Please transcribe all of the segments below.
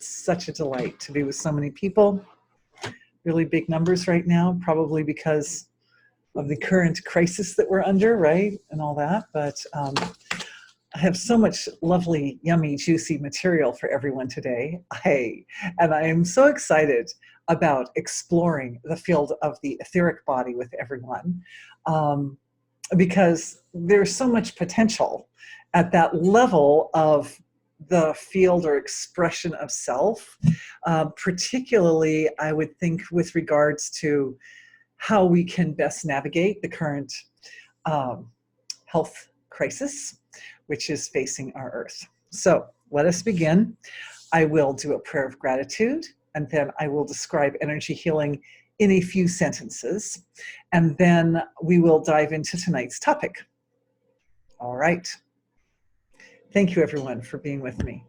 It's such a delight to be with so many people. Really big numbers right now, probably because of the current crisis that we're under, right? And all that. But I have so much lovely, yummy, juicy material for everyone today. I am so excited about exploring the field of the etheric body with everyone, because there's so much potential at that level of the field or expression of self, particularly I would think with regards to how we can best navigate the current health crisis, which is facing our earth. So let us begin. I will do a prayer of gratitude, and then I will describe energy healing in a few sentences, and then we will dive into tonight's topic. All right. Thank you, everyone, for being with me.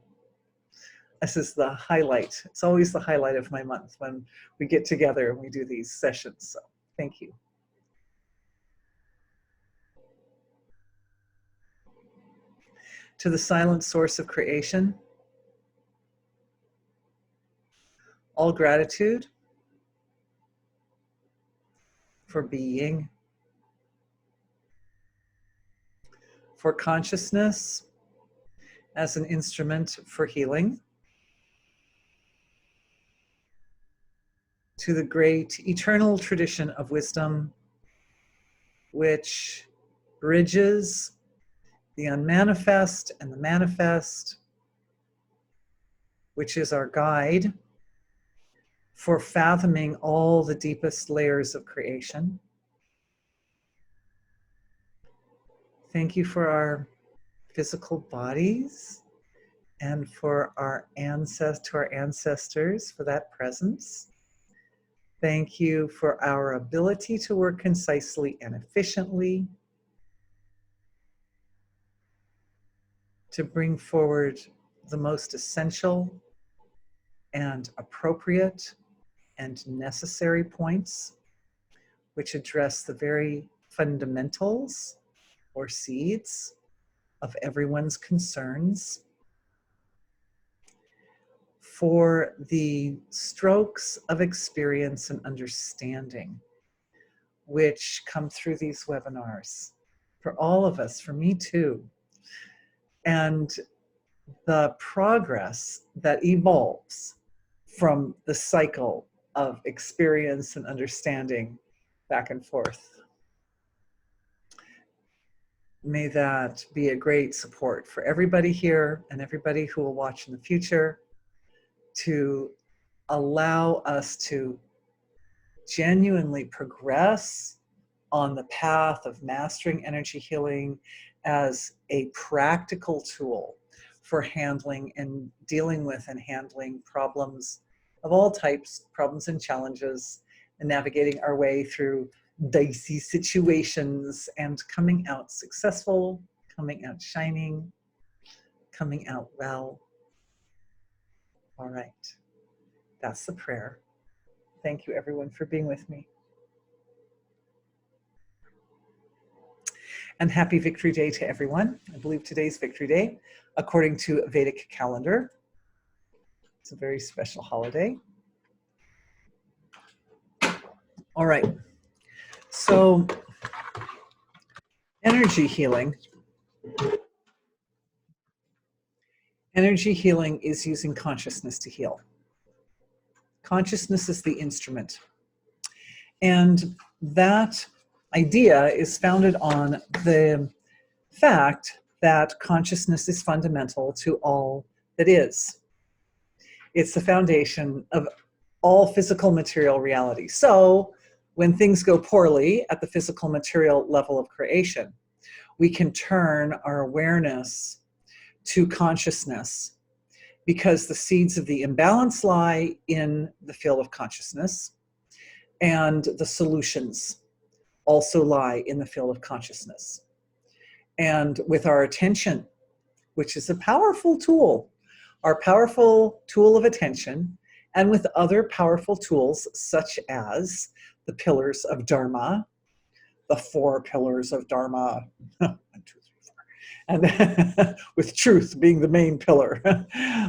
This is the highlight. It's always the highlight of my month when we get together and we do these sessions. So thank you. To the silent source of creation, all gratitude for being, for consciousness as an instrument for healing, to the great eternal tradition of wisdom, which bridges the unmanifest and the manifest, which is our guide for fathoming all the deepest layers of creation. Thank you for our physical bodies and for our ancestors for that presence. Thank you for our ability to work concisely and efficiently, to bring forward the most essential and appropriate and necessary points, which address the very fundamentals or seeds of everyone's concerns, for the strokes of experience and understanding which come through these webinars, for all of us, for me too, and the progress that evolves from the cycle of experience and understanding back and forth. May that be a great support for everybody here and everybody who will watch in the future, to allow us to genuinely progress on the path of mastering energy healing as a practical tool for handling and dealing with and handling problems of all types, problems and challenges, and navigating our way through dicey situations and coming out successful, coming out shining, coming out well. All right, that's the prayer. Thank you, everyone, for being with me. And happy Victory Day to everyone. I believe today's Victory Day, according to Vedic calendar. It's a very special holiday. All right, so energy healing. Energy healing is using consciousness to heal. Consciousness is the instrument. And that idea is founded on the fact that consciousness is fundamental to all that is. It's the foundation of all physical material reality. So when things go poorly at the physical material level of creation, we can turn our awareness to consciousness, because the seeds of the imbalance lie in the field of consciousness, and the solutions also lie in the field of consciousness. And with our attention, which is a powerful tool, our powerful tool of attention, and with other powerful tools such as the pillars of Dharma, the 4 pillars of Dharma, 1, 2, 3, 4, and with truth being the main pillar.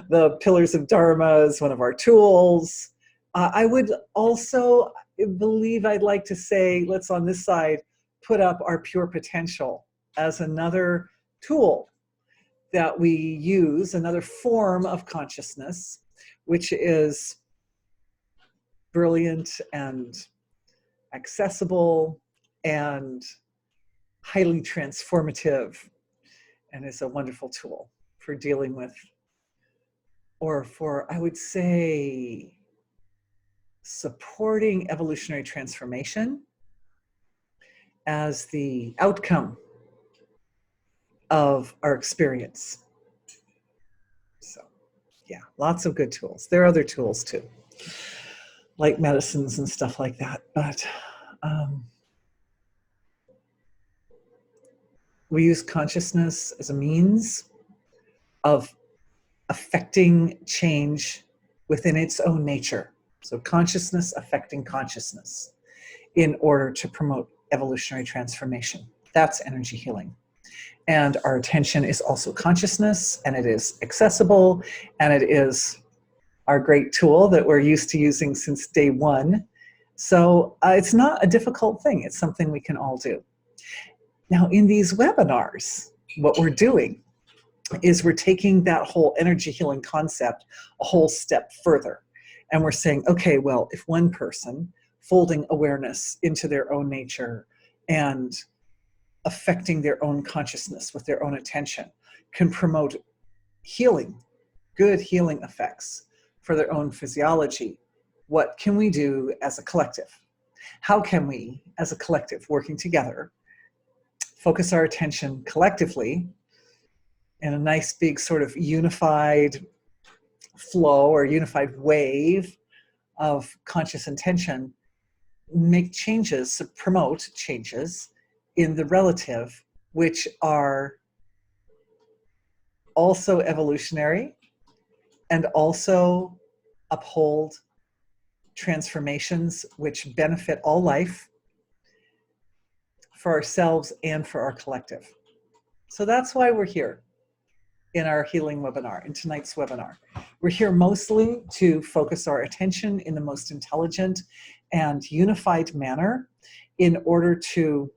The pillars of Dharma is one of our tools. I would also believe, I'd like to say, let's on this side put up our pure potential as another tool that we use, another form of consciousness, which is brilliant and accessible and highly transformative, and is a wonderful tool for dealing with, or for, I would say, supporting evolutionary transformation as the outcome of our experience. So, yeah, lots of good tools. There are other tools too, like medicines and stuff like that, but we use consciousness as a means of affecting change within its own nature. So consciousness affecting consciousness in order to promote evolutionary transformation. That's energy healing. And our attention is also consciousness, and it is accessible, and it is our great tool that we're used to using since day one. So it's not a difficult thing. It's something we can all do. Now, in these webinars, what we're doing is we're taking that whole energy healing concept a whole step further. And we're saying, okay, well, if one person folding awareness into their own nature and affecting their own consciousness with their own attention can promote healing, good healing effects for their own physiology, what can we do as a collective? How can we, as a collective, working together, focus our attention collectively in a nice big sort of unified flow or unified wave of conscious intention, make changes, promote changes in the relative, which are also evolutionary and also uphold transformations which benefit all life for ourselves and for our collective. So that's why we're here in our healing webinar, in tonight's webinar. We're here mostly to focus our attention in the most intelligent and unified manner in order to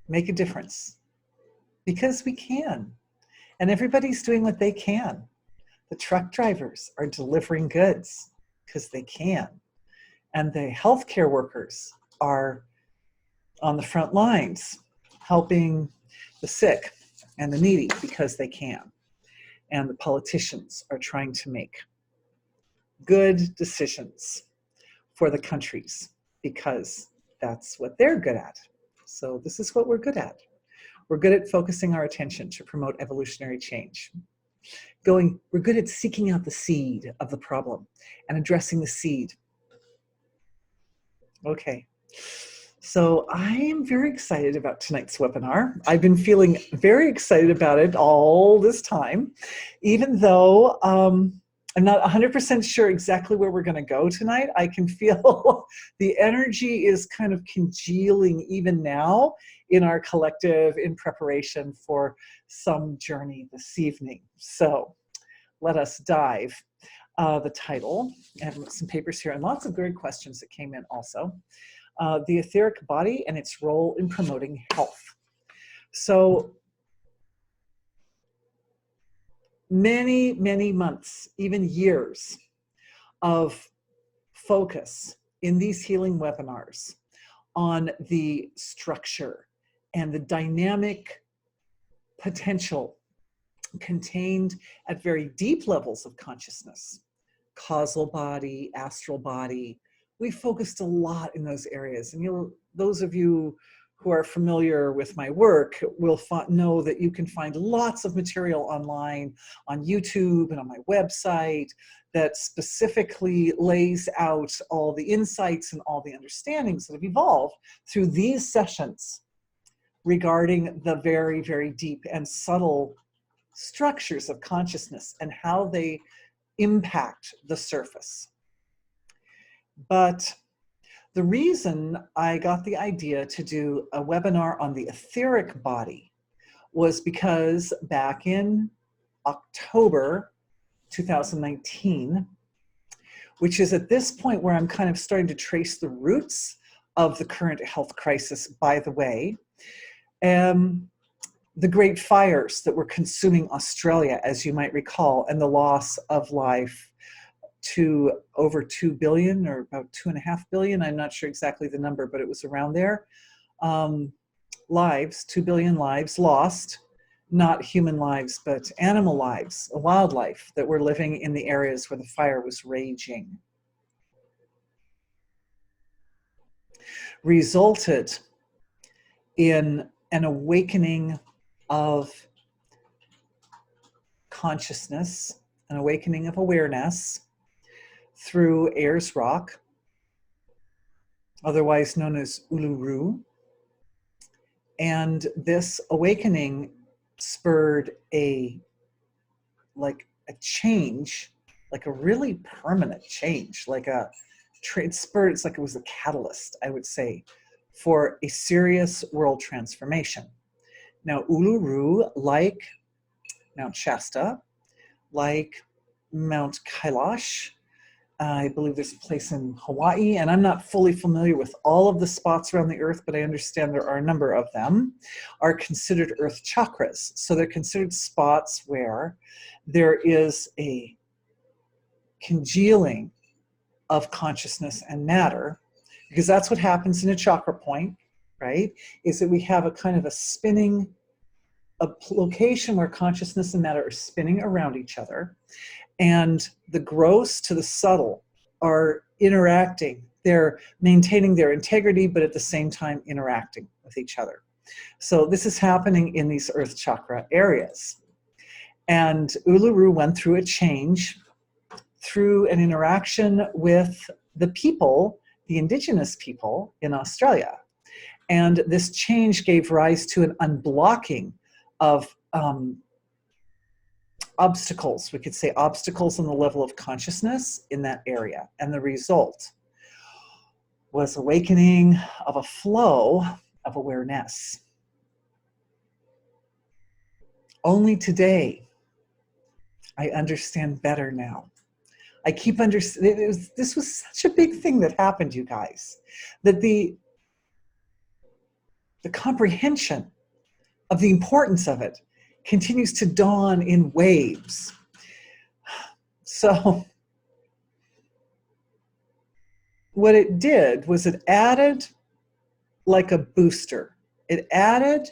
make a difference, because we can. And everybody's doing what they can. The truck drivers are delivering goods because they can. And the healthcare workers are on the front lines helping the sick and the needy because they can. And the politicians are trying to make good decisions for the countries because that's what they're good at. So this is what we're good at. We're good at focusing our attention to promote evolutionary change. We're good at seeking out the seed of the problem and addressing the seed. Okay. So I am very excited about tonight's webinar. I've been feeling very excited about it all this time, even though I'm not 100% sure exactly where we're going to go tonight. I can feel the energy is kind of congealing even now in our collective in preparation for some journey this evening. So let us dive. The title, I have some papers here and lots of great questions that came in also. The etheric body and its role in promoting health. So many, many months, even years of focus in these healing webinars on the structure and the dynamic potential contained at very deep levels of consciousness, causal body, astral body. We focused a lot in those areas. And those of you who are familiar with my work will know that you can find lots of material online, on YouTube and on my website, that specifically lays out all the insights and all the understandings that have evolved through these sessions regarding the very, very deep and subtle structures of consciousness and how they impact the surface. But The reason I got the idea to do a webinar on the etheric body was because back in October 2019, which is at this point where I'm kind of starting to trace the roots of the current health crisis, by the way. The great fires that were consuming Australia, as you might recall, and the loss of life to over 2 billion or about 2.5 billion. I'm not sure exactly the number, but it was around there. Lives, 2 billion lives lost, not human lives, but animal lives, wildlife that were living in the areas where the fire was raging. Resulted in an awakening of consciousness, an awakening of awareness through Ayers Rock, otherwise known as Uluru. And this awakening spurred a change, like a really permanent change, it's like it was a catalyst, I would say, for a serious world transformation. Now, Uluru, like Mount Shasta, like Mount Kailash, I believe there's a place in Hawaii, and I'm not fully familiar with all of the spots around the earth, but I understand there are a number of them, are considered earth chakras. So they're considered spots where there is a congealing of consciousness and matter, because that's what happens in a chakra point, right? Is that we have a kind of a spinning, a location where consciousness and matter are spinning around each other, and the gross to the subtle are interacting. They're maintaining their integrity, but at the same time interacting with each other. So this is happening in these earth chakra areas. And Uluru went through a change through an interaction with the people, the indigenous people in Australia. And this change gave rise to an unblocking of obstacles, we could say obstacles on the level of consciousness in that area. And the result was awakening of a flow of awareness. Only today, I understand better now. I keep understanding, this was such a big thing that happened, you guys, that the comprehension of the importance of it continues to dawn in waves. So what it did was it added like a booster. It added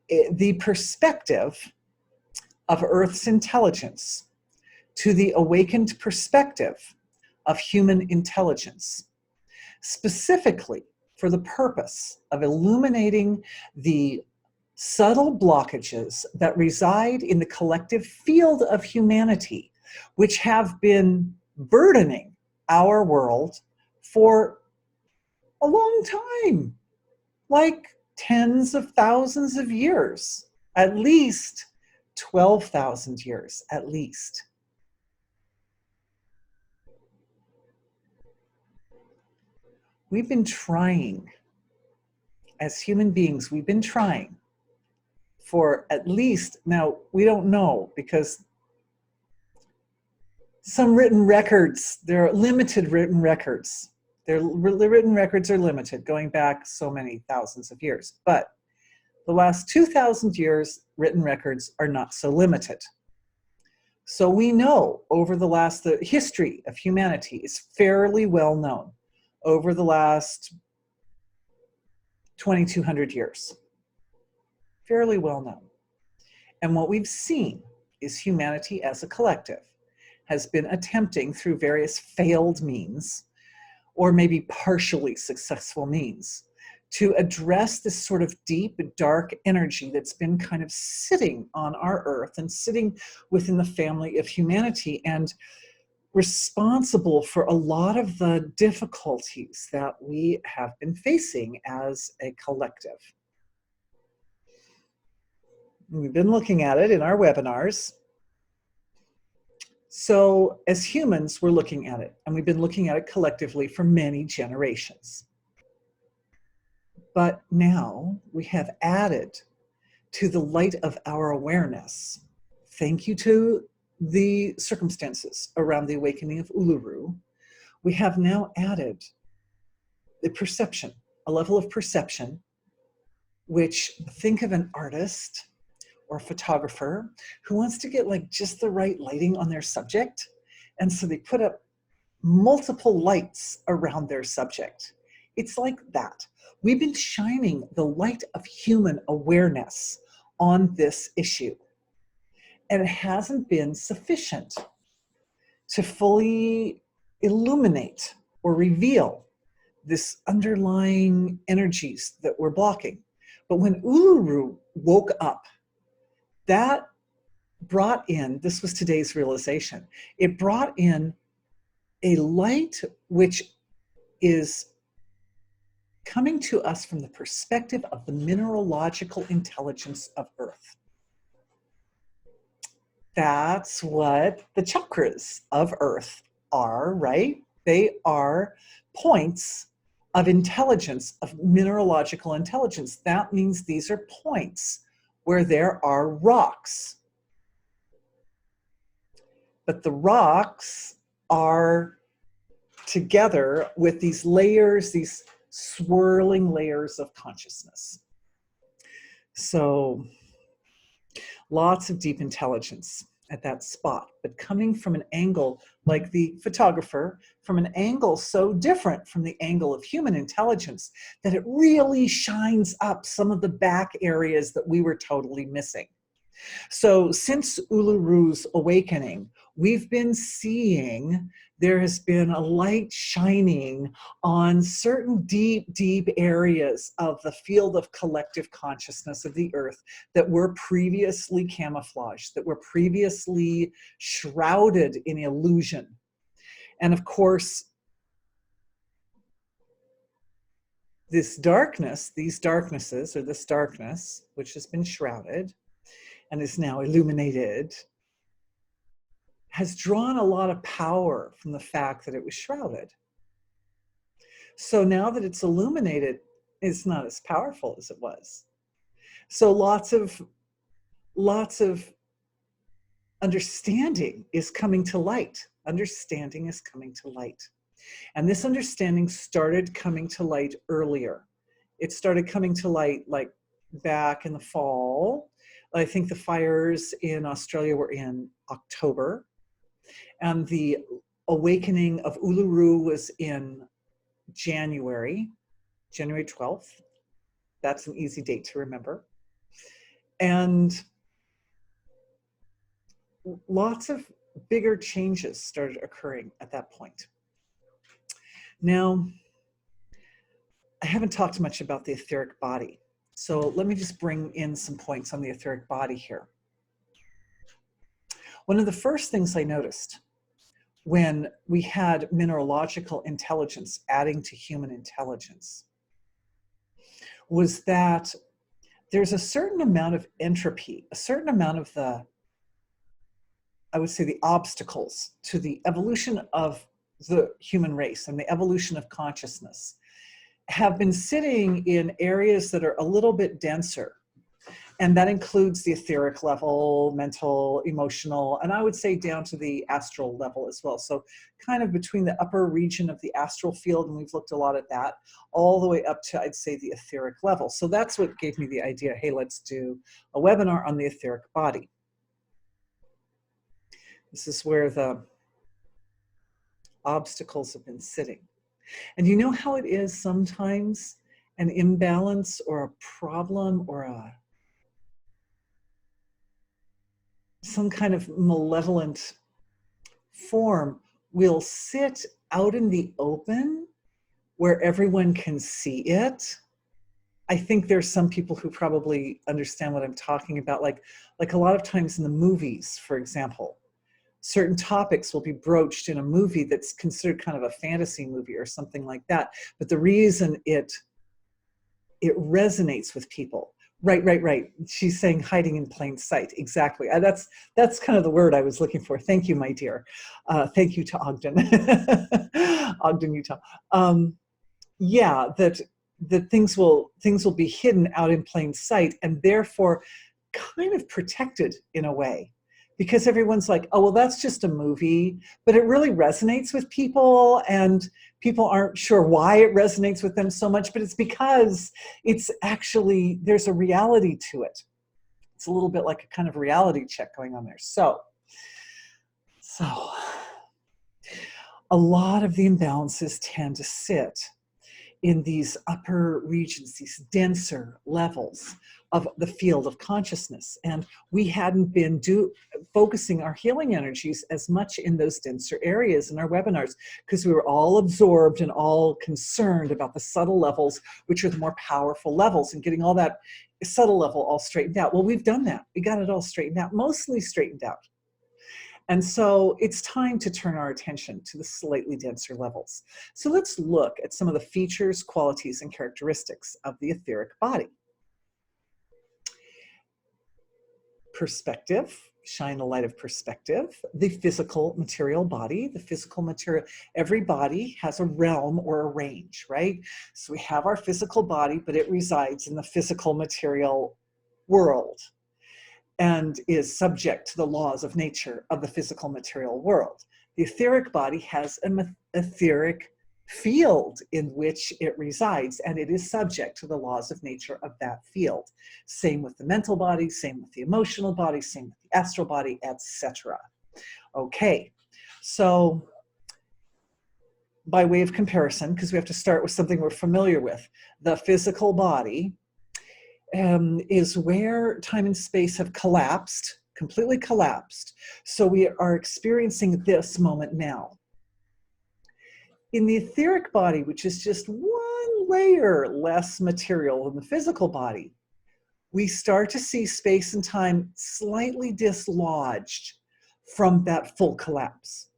the perspective of Earth's intelligence to the awakened perspective of human intelligence, specifically for the purpose of illuminating the subtle blockages that reside in the collective field of humanity, which have been burdening our world for a long time, like tens of thousands of years, at least 12,000 years, at least. We've been trying, as human beings, we've been trying for at least, now we don't know, because some written records, there are limited written records. The written records are limited, going back so many thousands of years. But the last 2,000 years, written records are not so limited. So we know over the history of humanity is fairly well known over the last 2,200 years. Fairly well known. And what we've seen is humanity as a collective has been attempting through various failed means, or maybe partially successful means, to address this sort of deep, dark energy that's been kind of sitting on our earth and sitting within the family of humanity and responsible for a lot of the difficulties that we have been facing as a collective. We've been looking at it in our webinars. So as humans, we're looking at it, and we've been looking at it collectively for many generations. But now we have added to the light of our awareness, thank you to the circumstances around the awakening of Uluru, we have now added the perception, a level of perception, which, think of an artist or a photographer who wants to get like just the right lighting on their subject. And so they put up multiple lights around their subject. It's like that. We've been shining the light of human awareness on this issue, and it hasn't been sufficient to fully illuminate or reveal this underlying energies that we're blocking. But when Uluru woke up, that brought in, this was today's realization, it brought in a light which is coming to us from the perspective of the mineralogical intelligence of Earth. That's what the chakras of Earth are, right? They are points of intelligence, of mineralogical intelligence. That means these are points where there are rocks. But the rocks are together with these layers, these swirling layers of consciousness. So lots of deep intelligence at that spot, but coming from an angle like the photographer, from an angle so different from the angle of human intelligence that it really shines up some of the back areas that we were totally missing. So since Uluru's awakening, we've been seeing there has been a light shining on certain deep, deep areas of the field of collective consciousness of the Earth that were previously camouflaged, that were previously shrouded in illusion. And of course, this darkness, these darknesses, or this darkness, which has been shrouded and is now illuminated, has drawn a lot of power from the fact that it was shrouded. So now that it's illuminated, it's not as powerful as it was. So lots of understanding is coming to light. Understanding is coming to light. And this understanding started coming to light earlier. It started coming to light like back in the fall. I think the fires in Australia were in October. And the awakening of Uluru was in January 12th. That's an easy date to remember. And lots of bigger changes started occurring at that point. Now, I haven't talked much about the etheric body. So let me just bring in some points on the etheric body here. One of the first things I noticed when we had mineralogical intelligence adding to human intelligence was that there's a certain amount of entropy, a certain amount of the, I would say, the obstacles to the evolution of the human race and the evolution of consciousness have been sitting in areas that are a little bit denser. And that includes the etheric level, mental, emotional, and I would say down to the astral level as well. So kind of between the upper region of the astral field, and we've looked a lot at that, all the way up to, I'd say, the etheric level. So that's what gave me the idea, hey, let's do a webinar on the etheric body. This is where the obstacles have been sitting. And you know how it is sometimes an imbalance or a problem or some kind of malevolent form will sit out in the open where everyone can see it. I think there's some people who probably understand what I'm talking about. Like a lot of times in the movies, for example, certain topics will be broached in a movie that's considered kind of a fantasy movie or something like that. But the reason it resonates with people, Right. She's saying hiding in plain sight. Exactly. That's kind of the word I was looking for. Thank you, my dear. Thank you to Ogden, Ogden, Utah. Yeah, that things will be hidden out in plain sight, and therefore kind of protected in a way, because everyone's like, oh well, that's just a movie, but it really resonates with people, and people aren't sure why it resonates with them so much, but it's because it's actually, there's a reality to it. It's a little bit like a kind of reality check going on there. So a lot of the imbalances tend to sit in these upper regions, these denser levels of the field of consciousness. And we hadn't been focusing our healing energies as much in those denser areas in our webinars, because we were all absorbed and all concerned about the subtle levels, which are the more powerful levels, and getting all that subtle level all straightened out. Well, we've done that. We got it all straightened out, mostly straightened out. And so it's time to turn our attention to the slightly denser levels. So let's look at some of the features, qualities, and characteristics of the etheric body. Perspective, shine a light of perspective. The physical material body, the physical material, every body has a realm or a range, right? So we have our physical body, but it resides in the physical material world and is subject to the laws of nature of the physical material world. The etheric body has an etheric field in which it resides, and it is subject to the laws of nature of that field. Same with the mental body, same with the emotional body, same with the astral body, etc. Okay, so by way of comparison, because we have to start with something we're familiar with, the physical body is where time and space have collapsed, completely collapsed. So we are experiencing this moment now. In the etheric body, which is just one layer less material than the physical body, we start to see space and time slightly dislodged from that full collapse.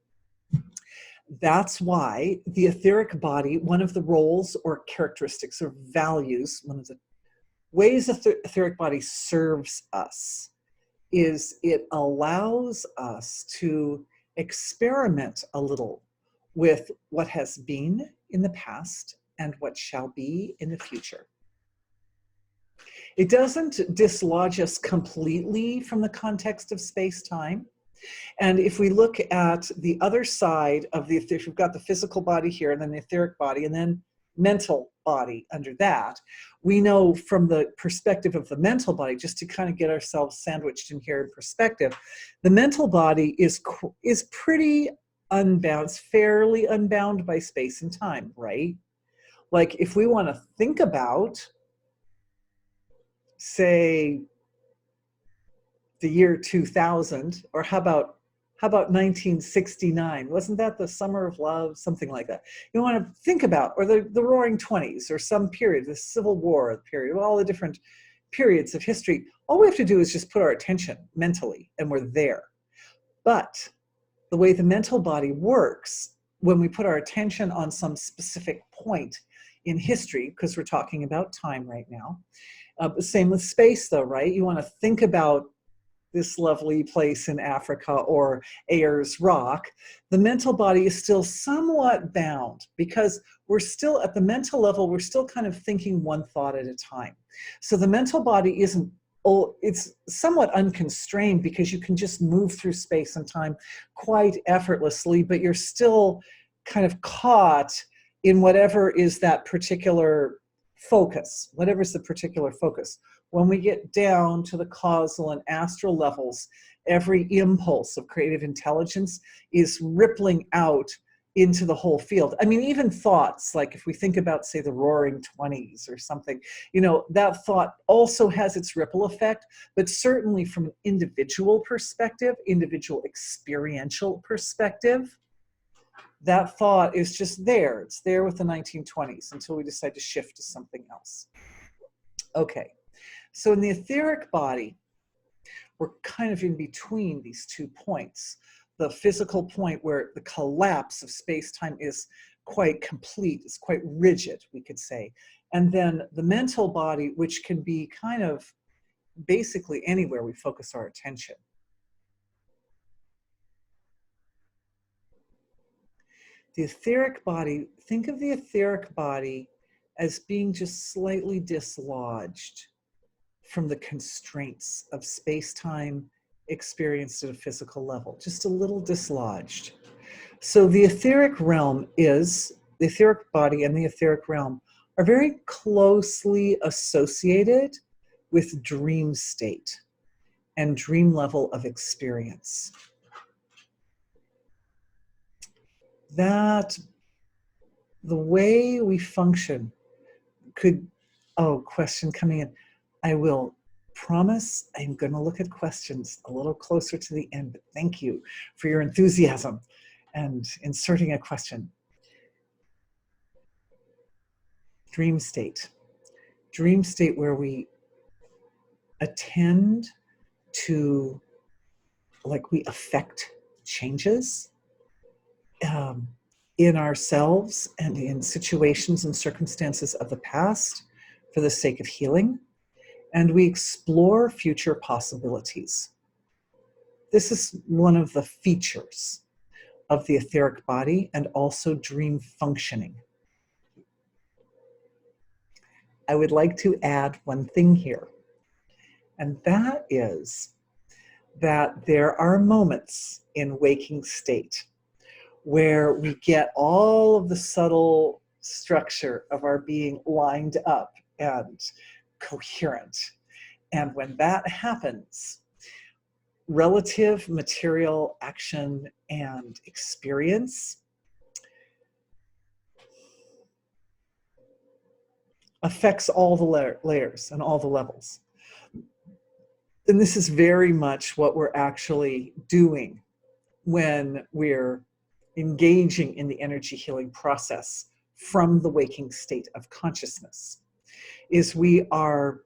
That's why the etheric body, one of the roles or characteristics or values, one of the ways the etheric body serves us is it allows us to experiment a little with what has been in the past and what shall be in the future. It doesn't dislodge us completely from the context of space-time. And if we look at the other side of the, if we've got the physical body here and then the etheric body and then mental body under that, we know from the perspective of the mental body, just to kind of get ourselves sandwiched in here in perspective, the mental body is pretty unbound, fairly unbound by space and time, right? Like if we want to think about, say, the year 2000, or how about 1969? Wasn't that the summer of love? Something like that. You want to think about, or the roaring 20s, or some period, the Civil War period, all the different periods of history. All we have to do is just put our attention mentally, and we're there. But the way the mental body works, when we put our attention on some specific point in history, because we're talking about time right now, same with space though, right? You want to think about this lovely place in Africa or Ayers Rock. The mental body is still somewhat bound because we're still at the mental level, we're still kind of thinking one thought at a time. So the mental body isn't, it's somewhat unconstrained because you can just move through space and time quite effortlessly, but you're still kind of caught in whatever is that particular focus, whatever's the particular focus. When we get down to the causal and astral levels, every impulse of creative intelligence is rippling out into the whole field. I mean, even thoughts, like if we think about, say, the roaring 20s or something, you know, that thought also has its ripple effect, but certainly from an individual perspective, individual experiential perspective, that thought is just there. It's there with the 1920s until we decide to shift to something else. Okay. So in the etheric body, we're kind of in between these 2 points. The physical point where the collapse of space-time is quite complete, it's quite rigid, we could say. And then the mental body, which can be kind of basically anywhere we focus our attention. The etheric body, think of the etheric body as being just slightly dislodged from the constraints of space-time experienced at a physical level, just a little dislodged. So the etheric realm is, the etheric body and the etheric realm are very closely associated with dream state and dream level of experience. That the way we function could, oh, question coming in. I will promise I'm going to look at questions a little closer to the end, but thank you for your enthusiasm and inserting a question. Dream state. Dream state where we attend to, like we affect changes in ourselves and in situations and circumstances of the past for the sake of healing, and we explore future possibilities. This is one of the features of the etheric body and also dream functioning. I would like to add one thing here, and that is that there are moments in waking state where we get all of the subtle structure of our being lined up and coherent. And when that happens, relative material action and experience affects all the layers and all the levels. And this is very much what we're actually doing when we're engaging in the energy healing process from the waking state of consciousness, is we are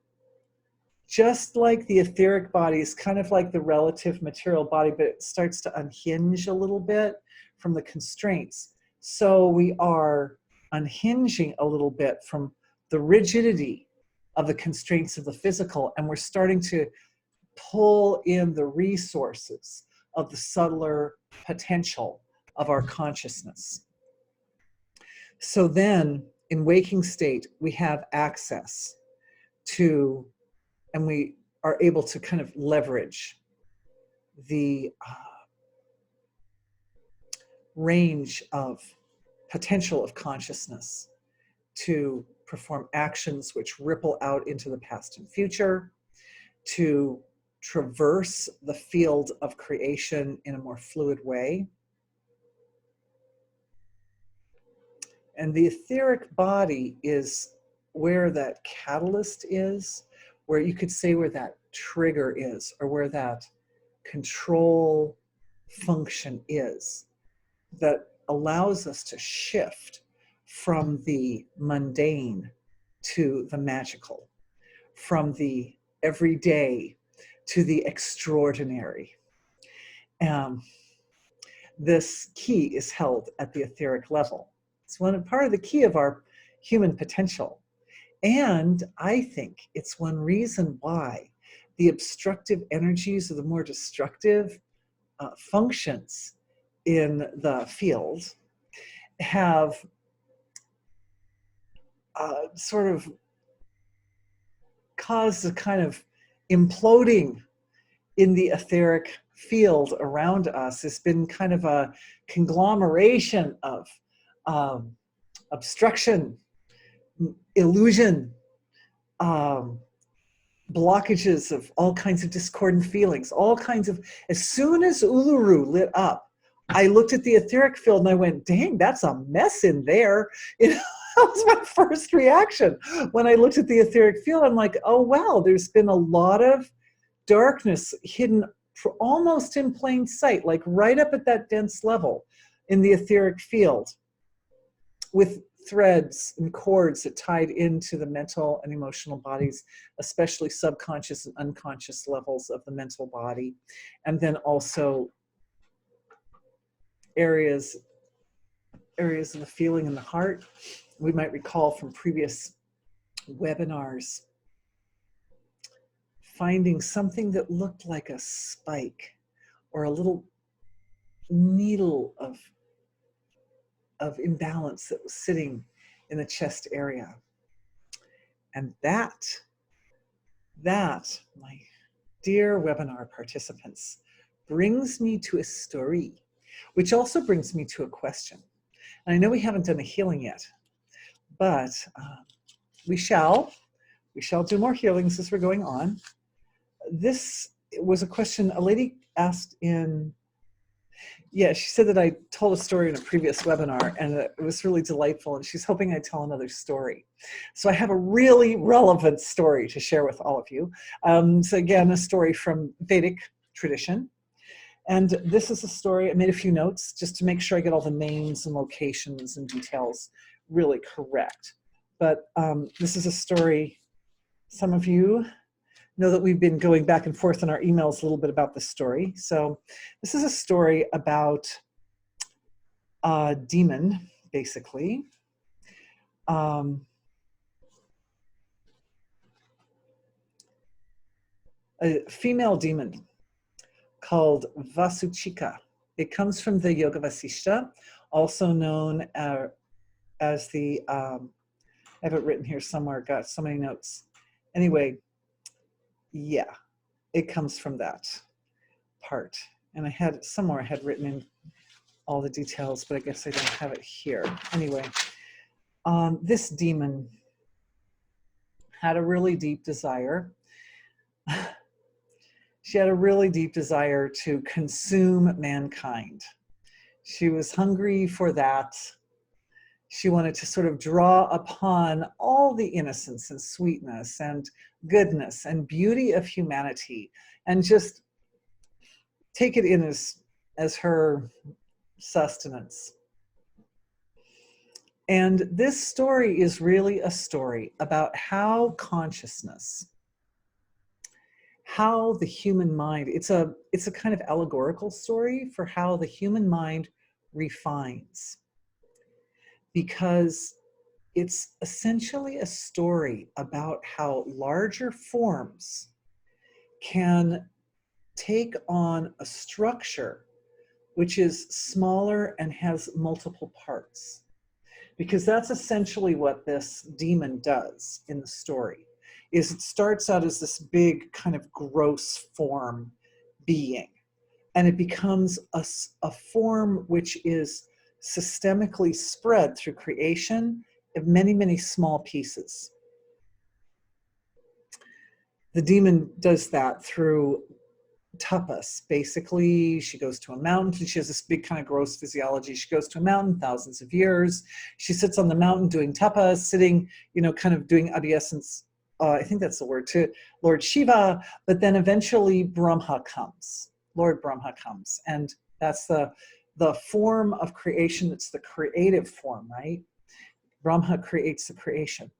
just like the etheric body is kind of like the relative material body, but it starts to unhinge a little bit from the constraints. So we are unhinging a little bit from the rigidity of the constraints of the physical, and we're starting to pull in the resources of the subtler potential of our consciousness. So then in waking state, we have access to, and we are able to kind of leverage the range of potential of consciousness to perform actions which ripple out into the past and future, to traverse the field of creation in a more fluid way. And the etheric body is where that catalyst is, where you could say where that trigger is, or where that control function is, that allows us to shift from the mundane to the magical, from the everyday to the extraordinary. This key is held at the etheric level. It's part of the key of our human potential. And I think it's one reason why the obstructive energies or the more destructive functions in the field have sort of caused a kind of imploding in the etheric field around us. It's been kind of a conglomeration of obstruction, illusion, blockages of all kinds of discordant feelings, all kinds of, as soon as Uluru lit up, I looked at the etheric field and I went, dang, that's a mess in there. You know, that was my first reaction. When I looked at the etheric field, I'm like, oh, wow, there's been a lot of darkness hidden almost in plain sight, like right up at that dense level in the etheric field, with threads and cords that tied into the mental and emotional bodies, especially subconscious and unconscious levels of the mental body. And then also areas of the feeling in the heart. We might recall from previous webinars, finding something that looked like a spike or a little needle of imbalance that was sitting in the chest area. And that, my dear webinar participants, brings me to a story, which also brings me to a question. And I know we haven't done a healing yet, but we shall do more healings as we're going on. This was a question a lady asked in, yeah, she said that I told a story in a previous webinar and it was really delightful, and she's hoping I tell another story. So I have a really relevant story to share with all of you. So again, a story from Vedic tradition. And this is a story, I made a few notes just to make sure I get all the names and locations and details really correct. But this is a story, some of you know that we've been going back and forth in our emails a little bit about this story. So this is a story about a demon, basically. A female demon called Vasuchika. It comes from the Yoga Vasishta, also known as the, I have it written here somewhere, got so many notes. Anyway, yeah, it comes from that part. And I had somewhere I had written in all the details, but I guess I don't have it here. Anyway, this demon had a really deep desire. She had a really deep desire to consume mankind. She was hungry for that. She wanted to sort of draw upon all the innocence and sweetness and goodness and beauty of humanity and just take it in as her sustenance. And this story is really a story about how consciousness, how the human mind, it's a kind of allegorical story for how the human mind refines. Because it's essentially a story about how larger forms can take on a structure which is smaller and has multiple parts. Because that's essentially what this demon does in the story, is it starts out as this big kind of gross form being, and it becomes a form which is systemically spread through creation of many, many small pieces. The demon does that through tapas. Basically, she goes to a mountain. She has this big kind of gross physiology. She goes to a mountain, thousands of years. She sits on the mountain doing tapas, sitting, kind of doing obeisance, I think that's the word, to Lord Shiva. But then eventually Brahma comes. Lord Brahma comes. And that's the form of creation. It's the creative form, right? Brahma creates the creation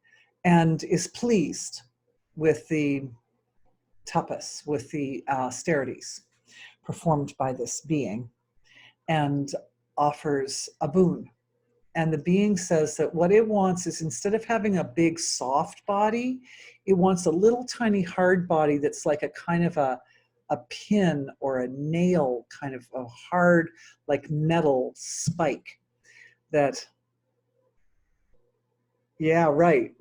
and is pleased with the tapas, with the austerities performed by this being, and offers a boon. And the being says that what it wants is, instead of having a big soft body, it wants a little tiny hard body that's like a kind of a pin or a nail, kind of a hard, like metal spike that, yeah, right.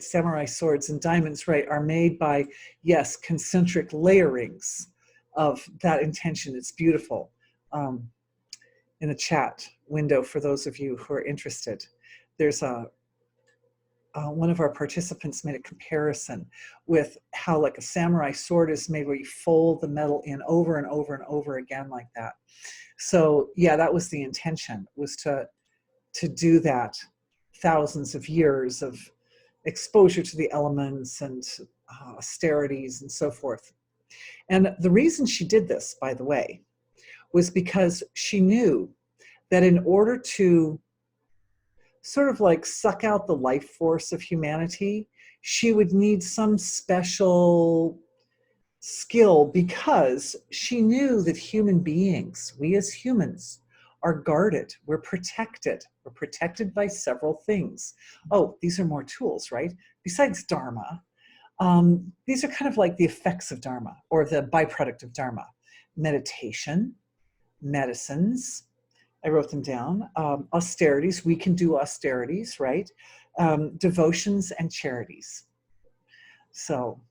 Samurai swords and diamonds, right, are made by, yes, concentric layerings of that intention. It's beautiful. In the chat window, for those of you who are interested, there's one of our participants made a comparison with how like a samurai sword is made, where you fold the metal in over and over and over again like that. So yeah, that was the intention, was to do that. Thousands of years of exposure to the elements and austerities and so forth. And the reason she did this, by the way, was because she knew that in order to sort of like suck out the life force of humanity, she would need some special skill, because she knew that human beings, we as humans, are guarded, we're protected by several things. Oh, these are more tools, right? besides Dharma, these are kind of like the effects of Dharma or the byproduct of Dharma. Meditation, medicines, I wrote them down, austerities, we can do austerities, right? Devotions and charities. So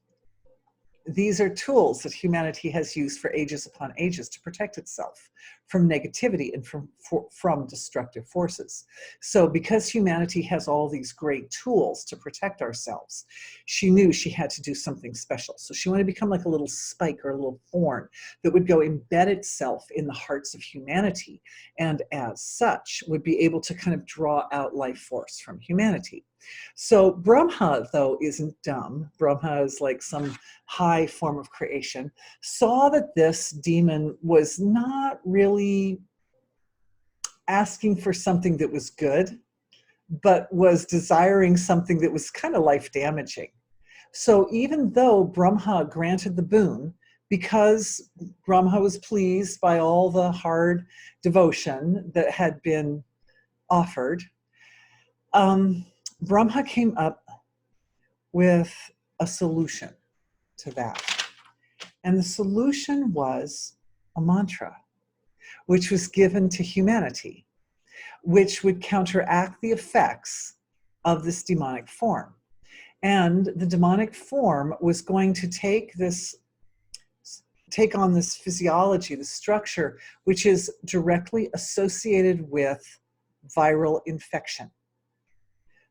these are tools that humanity has used for ages upon ages to protect itself from negativity and from destructive forces. So because humanity has all these great tools to protect ourselves, she knew she had to do something special. So she wanted to become like a little spike or a little thorn that would go embed itself in the hearts of humanity, and as such would be able to kind of draw out life force from humanity. So Brahma, though, isn't dumb. Brahma is like some high form of creation, saw that this demon was not really asking for something that was good, but was desiring something that was kind of life damaging. So even though Brahma granted the boon, because Brahma was pleased by all the hard devotion that had been offered, Brahma came up with a solution to that. And the solution was a mantra, which was given to humanity, which would counteract the effects of this demonic form. And the demonic form was going to take on this physiology, the structure, which is directly associated with viral infection.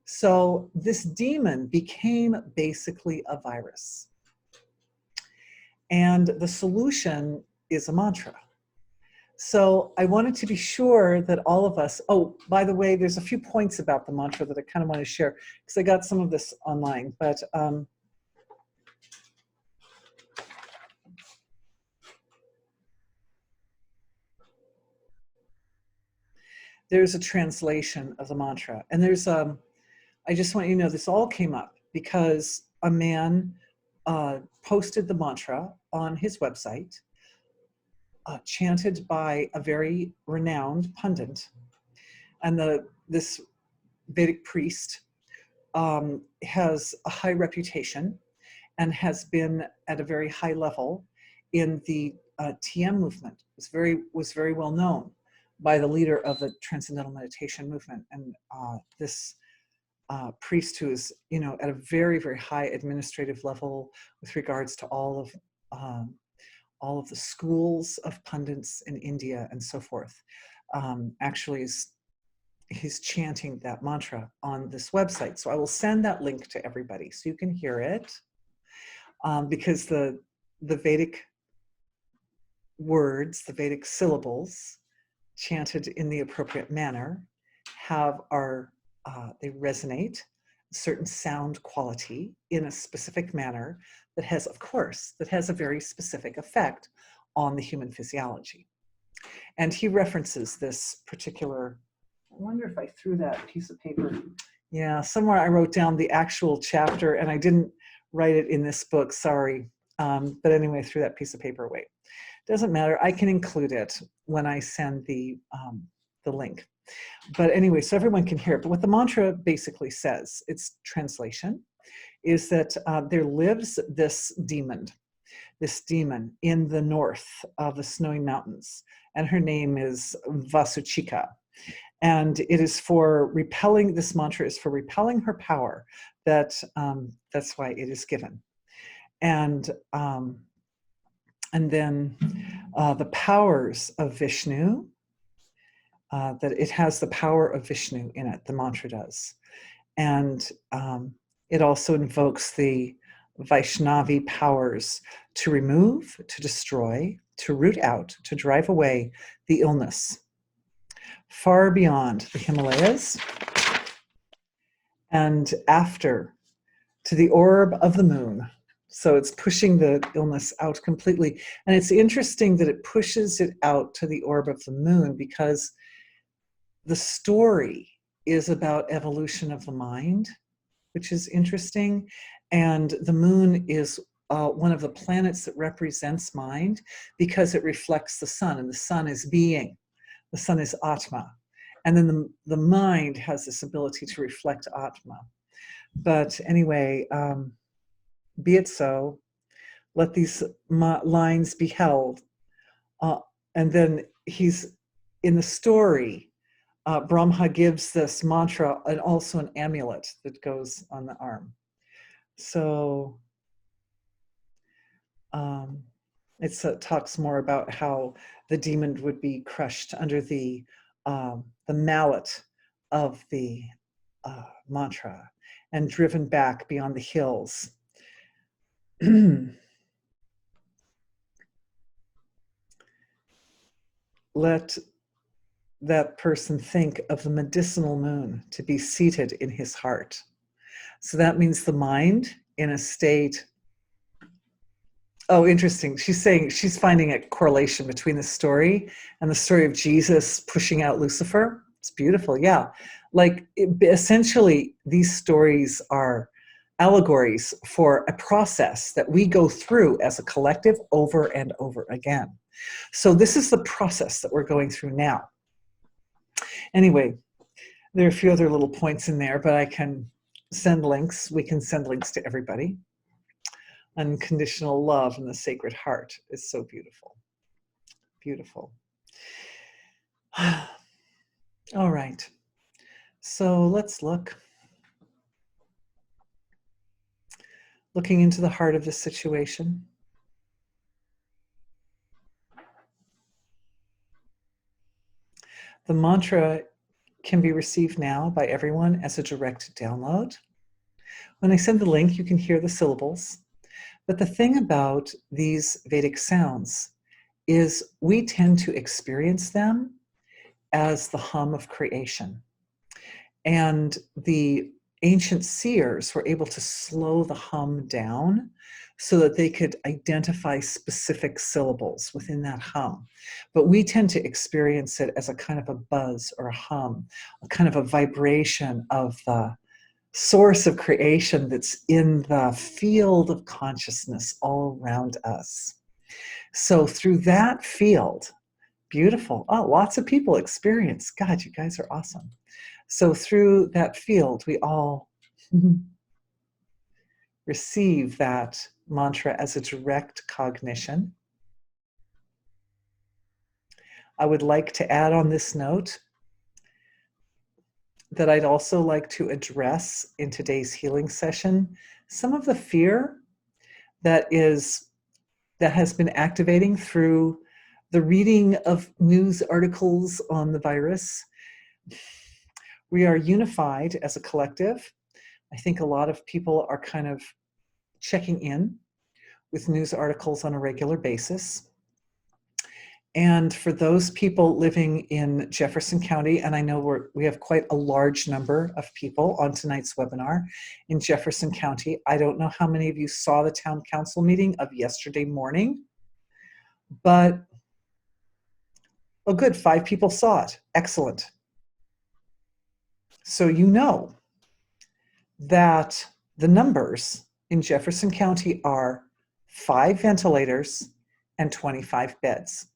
So this demon became basically a virus. And the solution is a mantra. So I wanted to be sure that all of us, oh, by the way, there's a few points about the mantra that I kind of want to share because I got some of this online, but there's a translation of the mantra. And there's, I just want you to know this all came up because a man posted the mantra on his website, chanted by a very renowned pundit. And this Vedic priest has a high reputation and has been at a very high level in the TM movement. Was very well known by the leader of the Transcendental Meditation movement. And this priest who is, at a very, very high administrative level with regards to all of the schools of pundits in India and so forth, actually he's chanting that mantra on this website. So I will send that link to everybody so you can hear it, because the Vedic words, the Vedic syllables chanted in the appropriate manner they resonate a certain sound quality in a specific manner that has a very specific effect on the human physiology. And he references this particular, I wonder if I threw that piece of paper. Yeah, somewhere I wrote down the actual chapter and I didn't write it in this book, sorry. But anyway, I threw that piece of paper away. Doesn't matter, I can include it when I send the link. But anyway, so everyone can hear it. But what the mantra basically says, its translation, is that there lives this demon in the north of the snowy mountains, and her name is Vasuchika. And it is for repelling, this mantra is for repelling her power. That's why it is given. And then the powers of Vishnu, that it has the power of Vishnu in it, the mantra does. And it also invokes the Vaishnavi powers to remove, to destroy, to root out, to drive away the illness far beyond the Himalayas and after to the orb of the moon. So it's pushing the illness out completely. And it's interesting that it pushes it out to the orb of the moon because the story is about evolution of the mind, which is interesting. And the moon is one of the planets that represents mind because it reflects the sun, and the sun is being. The sun is Atma. And then the mind has this ability to reflect Atma. But anyway, be it so. Let these lines be held. And then he's in the story. Brahma gives this mantra and also an amulet that goes on the arm. So it talks more about how the demon would be crushed under the mallet of the mantra and driven back beyond the hills. Let that person think of the medicinal moon to be seated in his heart. So that means the mind in a state. Oh, interesting. She's saying she's finding a correlation between the story and the story of Jesus pushing out Lucifer. It's beautiful. Yeah. Like essentially, these stories are allegories for a process that we go through as a collective over and over again. So this is the process that we're going through now. Anyway, there are a few other little points in there, but I can send links. We can send links to everybody. Unconditional love in the Sacred Heart is so beautiful. Beautiful. All right. So let's look. Looking into the heart of the situation. The mantra can be received now by everyone as a direct download. When I send the link, you can hear the syllables. But the thing about these Vedic sounds is we tend to experience them as the hum of creation. And the ancient seers were able to slow the hum down so that they could identify specific syllables within that hum. But we tend to experience it as a kind of a buzz or a hum, a kind of a vibration of the source of creation that's in the field of consciousness all around us. So through that field, beautiful. Oh, lots of people experience. God, you guys are awesome. So through that field, we all receive that mantra as a direct cognition. I would like to add on this note that I'd also like to address in today's healing session some of the fear that has been activating through the reading of news articles on the virus. We are unified as a collective. I think a lot of people are kind of checking in with news articles on a regular basis. And for those people living in Jefferson County, and I know we have quite a large number of people on tonight's webinar in Jefferson County. I don't know how many of you saw the town council meeting of yesterday morning, but, oh good, 5 people saw it. Excellent. So you know that the numbers in Jefferson County are 5 ventilators and 25 beds.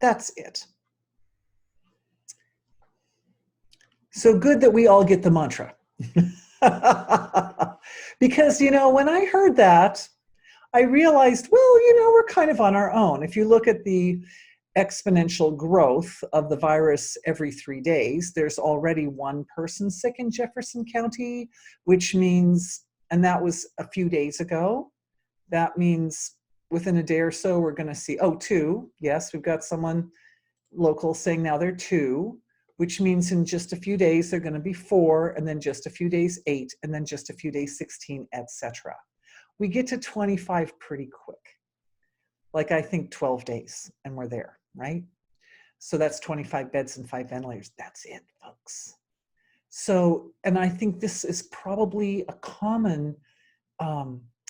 That's it. So good that we all get the mantra. Because, when I heard that, I realized, well, we're kind of on our own. If you look at the exponential growth of the virus every 3 days, there's already 1 person sick in Jefferson County, which means, and that was a few days ago, that means within a day or so, we're going to see, 2. Yes, we've got someone local saying now they're 2, which means in just a few days, they're going to be 4, and then just a few days, 8, and then just a few days, 16, etc. We get to 25 pretty quick. Like I think 12 days, and we're there, right? So that's 25 beds and 5 ventilators. That's it, folks. So, and I think this is probably a common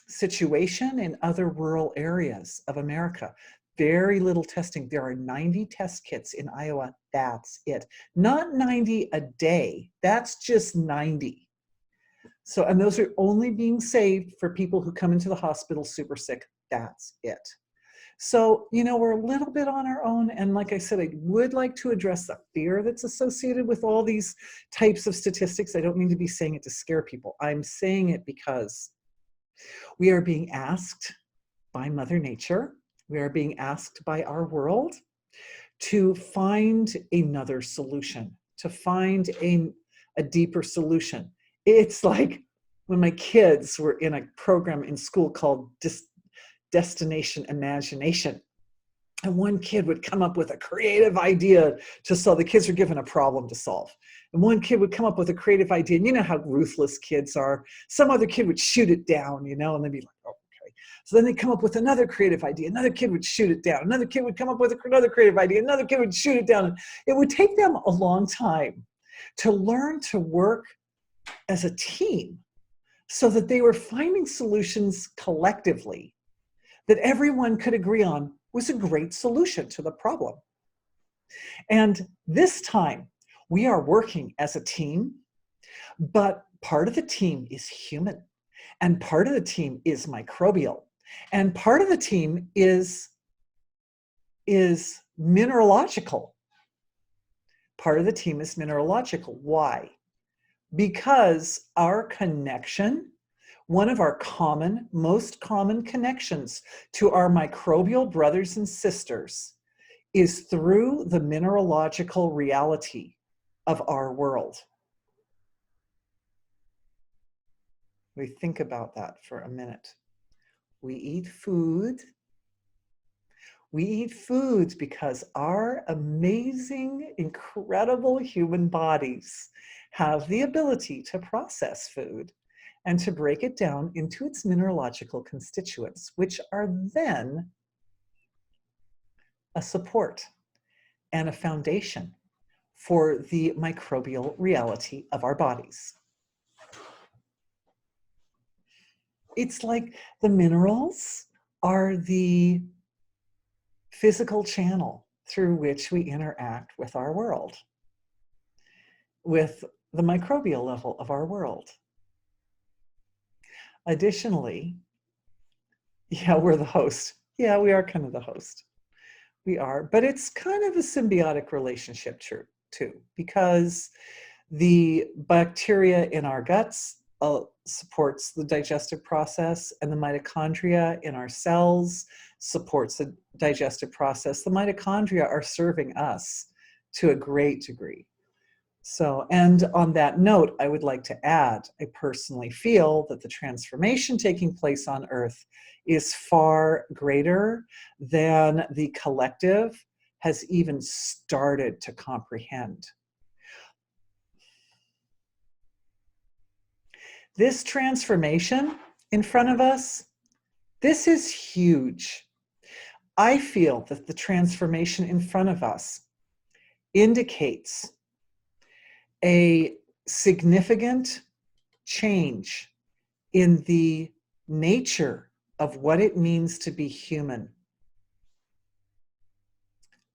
situation in other rural areas of America. Very little testing. There are 90 test kits in Iowa. That's it. Not 90 a day. That's just 90. So, and those are only being saved for people who come into the hospital super sick. That's it. So, we're a little bit on our own. And like I said, I would like to address the fear that's associated with all these types of statistics. I don't mean to be saying it to scare people. I'm saying it because we are being asked by Mother Nature, we are being asked by our world to find another solution, to find a deeper solution. It's like when my kids were in a program in school called Destination Imagination. And one kid would come up with a creative idea to solve. The kids were given a problem to solve. And one kid would come up with a creative idea. And you know how ruthless kids are. Some other kid would shoot it down, and they'd be like, oh, okay. So then they'd come up with another creative idea. Another kid would shoot it down. Another kid would come up with another creative idea. Another kid would shoot it down. And it would take them a long time to learn to work as a team so that they were finding solutions collectively that everyone could agree on was a great solution to the problem. And this time, we are working as a team, but part of the team is human, and part of the team is microbial, and part of the team is mineralogical. Part of the team is mineralogical. Why? Because our connection, one of our most common connections to our microbial brothers and sisters is through the mineralogical reality of our world. We think about that for a minute. We eat food. We eat foods because our amazing, incredible human bodies have the ability to process food and to break it down into its mineralogical constituents, which are then a support and a foundation for the microbial reality of our bodies. It's like the minerals are the physical channel through which we interact with our world, with the microbial level of our world. Additionally, yeah, we're the host. Yeah, we are kind of the host. We are, but it's kind of a symbiotic relationship too, because the bacteria in our guts supports the digestive process, and the mitochondria in our cells supports the digestive process. The mitochondria are serving us to a great degree. So, and on that note, I would like to add, I personally feel that the transformation taking place on Earth is far greater than the collective has even started to comprehend. This transformation in front of us, this is huge. I feel that the transformation in front of us indicates a significant change in the nature of what it means to be human.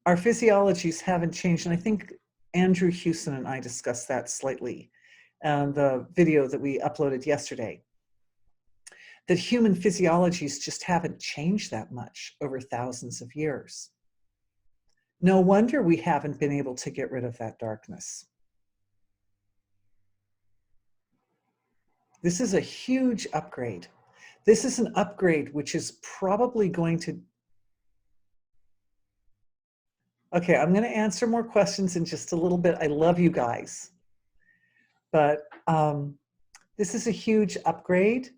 Our physiologies haven't changed, and I think Andrew Hewson and I discussed that slightly in the video that we uploaded yesterday, that human physiologies just haven't changed that much over thousands of years. No wonder we haven't been able to get rid of that darkness. This is a huge upgrade. This is an upgrade which is probably going to... Okay, I'm going to answer more questions in just a little bit. I love you guys. But this is a huge upgrade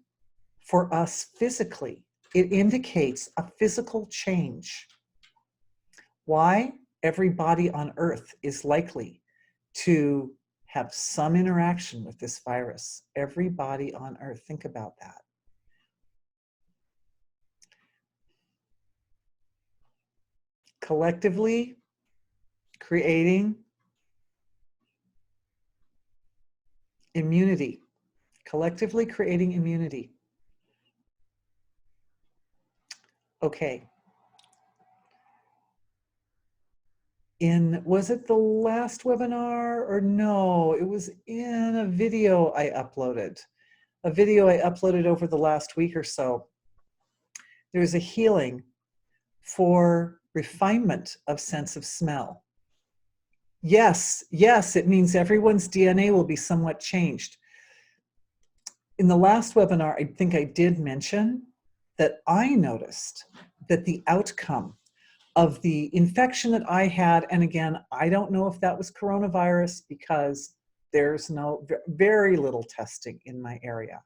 for us physically. It indicates a physical change. Why? Every body on Earth is likely to have some interaction with this virus. Every body on Earth, think about that. Collectively creating immunity. Collectively creating immunity. Okay. Was it the last webinar or no? It was in a video I uploaded. A video I uploaded over the last week or so. There's a healing for refinement of sense of smell. Yes, yes, it means everyone's DNA will be somewhat changed. In the last webinar, I think I did mention that I noticed that the outcome of the infection that I had, and again, I don't know if that was coronavirus because there's very little testing in my area.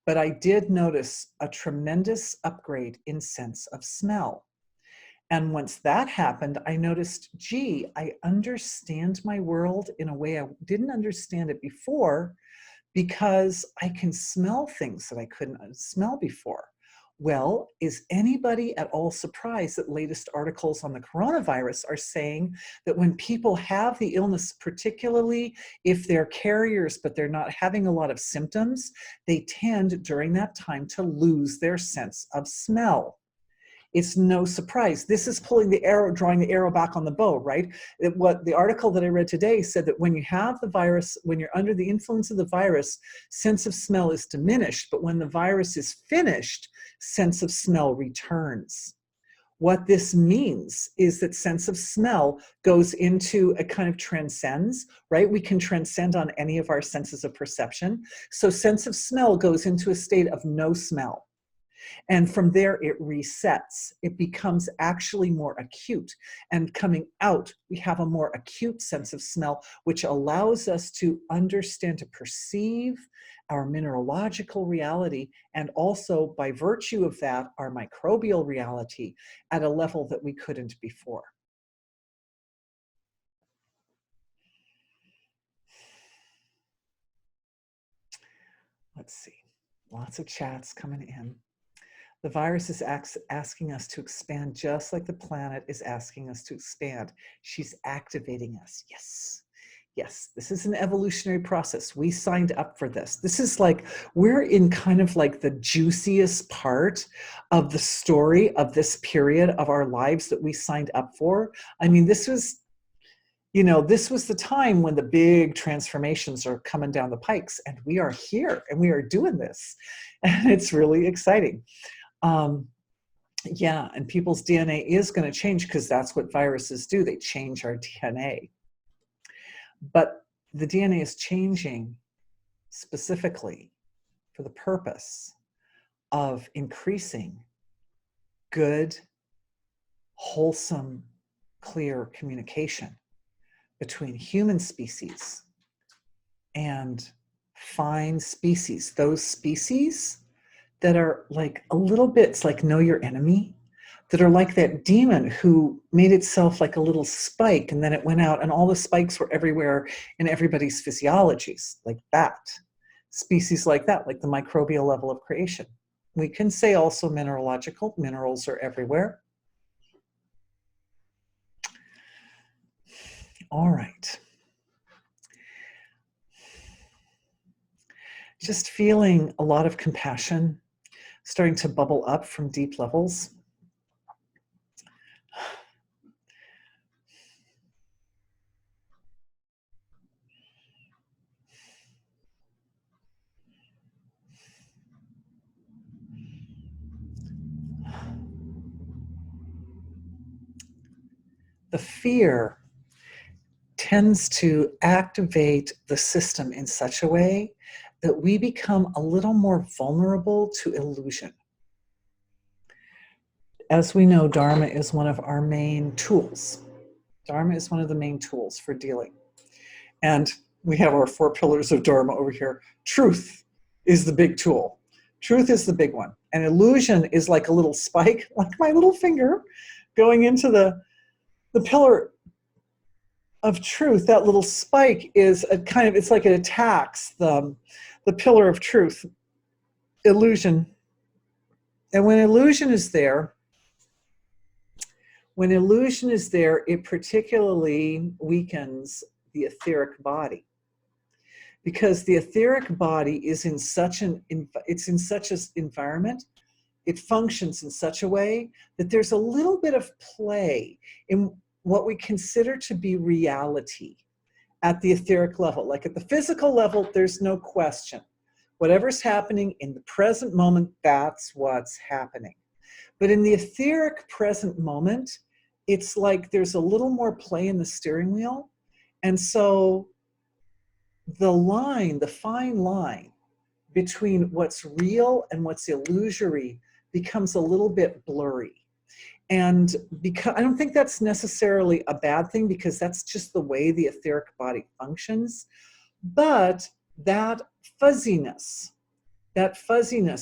But I did notice a tremendous upgrade in sense of smell. And once that happened, I noticed, gee, I understand my world in a way I didn't understand it before, because I can smell things that I couldn't smell before. Well, is anybody at all surprised that latest articles on the coronavirus are saying that when people have the illness, particularly if they're carriers but they're not having a lot of symptoms, they tend during that time to lose their sense of smell? It's no surprise. This is pulling the arrow, drawing the arrow back on the bow, right? What the article that I read today said that when you have the virus, when you're under the influence of the virus, sense of smell is diminished, but when the virus is finished, sense of smell returns. What this means is that sense of smell goes into a kind of transcends, right? We can transcend on any of our senses of perception. So sense of smell goes into a state of no smell. And from there, it resets. It becomes actually more acute. And coming out, we have a more acute sense of smell, which allows us to understand, to perceive our mineralogical reality, and also, by virtue of that, our microbial reality at a level that we couldn't before. Let's see. Lots of chats coming in. The virus is asking us to expand just like the planet is asking us to expand. She's activating us. Yes. Yes, this is an evolutionary process. We signed up for this. This is like, we're in kind of like the juiciest part of the story of this period of our lives that we signed up for. I mean, this was, this was the time when the big transformations are coming down the pikes, and we are here and we are doing this. And it's really exciting. Yeah, and people's DNA is going to change because that's what viruses do. They change our DNA. But the DNA is changing specifically for the purpose of increasing good, wholesome, clear communication between human species and fine species. Those species that are like a little bit, it's like know your enemy, that are like that demon who made itself like a little spike and then it went out and all the spikes were everywhere in everybody's physiologies, like that. Species like that, like the microbial level of creation. We can say also mineralogical, minerals are everywhere. All right. Just feeling a lot of compassion starting to bubble up from deep levels. The fear tends to activate the system in such a way that we become a little more vulnerable to illusion. As we know, Dharma is one of our main tools. Dharma is one of the main tools for dealing. And we have our 4 pillars of Dharma over here. Truth is the big tool. Truth is the big one. And illusion is like a little spike, like my little finger, going into the pillar of truth. That little spike is a kind of, it's like it attacks the pillar of truth, illusion. And when illusion is there, it particularly weakens the etheric body. Because the etheric body is in such an environment, it functions in such a way that there's a little bit of play in what we consider to be reality at the etheric level. Like at the physical level, there's no question. Whatever's happening in the present moment, that's what's happening. But in the etheric present moment, it's like there's a little more play in the steering wheel. And so the line, the fine line between what's real and what's illusory becomes a little bit blurry. And because I don't think that's necessarily a bad thing, because that's just the way the etheric body functions. But that fuzziness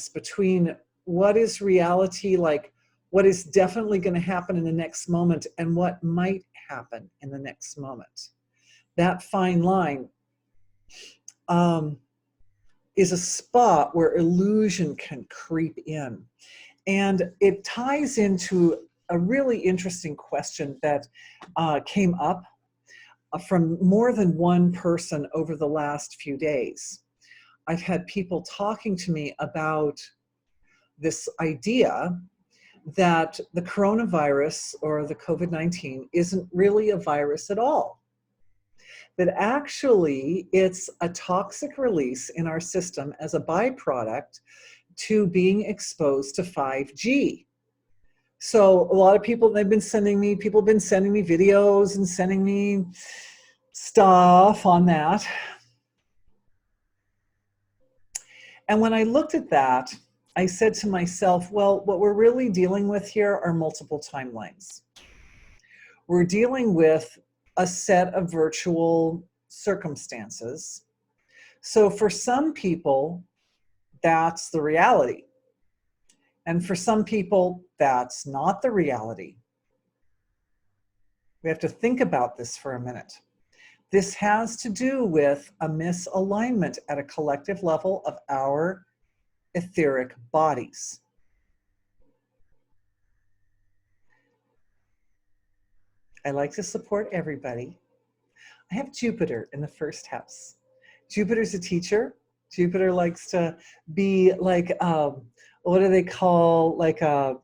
between what is reality, like what is definitely going to happen in the next moment, and what might happen in the next moment, that fine line is a spot where illusion can creep in. And it ties into a really interesting question that came up from more than one person over the last few days. I've had people talking to me about this idea that the coronavirus or the COVID-19 isn't really a virus at all. That actually it's a toxic release in our system as a byproduct to being exposed to 5G. So a lot of people, people have been sending me videos and sending me stuff on that. And when I looked at that, I said to myself, well, what we're really dealing with here are multiple timelines. We're dealing with a set of virtual circumstances. So for some people, that's the reality. And for some people, that's not the reality. We have to think about this for a minute. This has to do with a misalignment at a collective level of our etheric bodies. I like to support everybody. I have Jupiter in the first house. Jupiter's a teacher. Jupiter likes to be like, what do they call, like a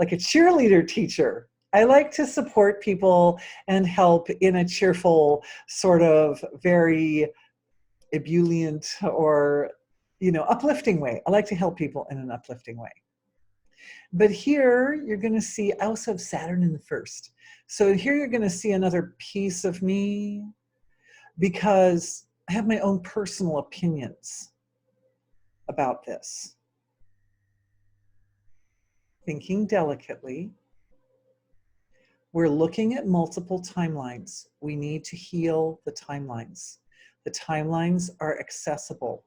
cheerleader teacher. I like to support people and help in a cheerful, sort of very ebullient or, uplifting way. I like to help people in an uplifting way. But here you're going to see, I also have Saturn in the first. So here you're going to see another piece of me, because I have my own personal opinions about this. Thinking delicately, we're looking at multiple timelines. We need to heal the timelines. The timelines are accessible.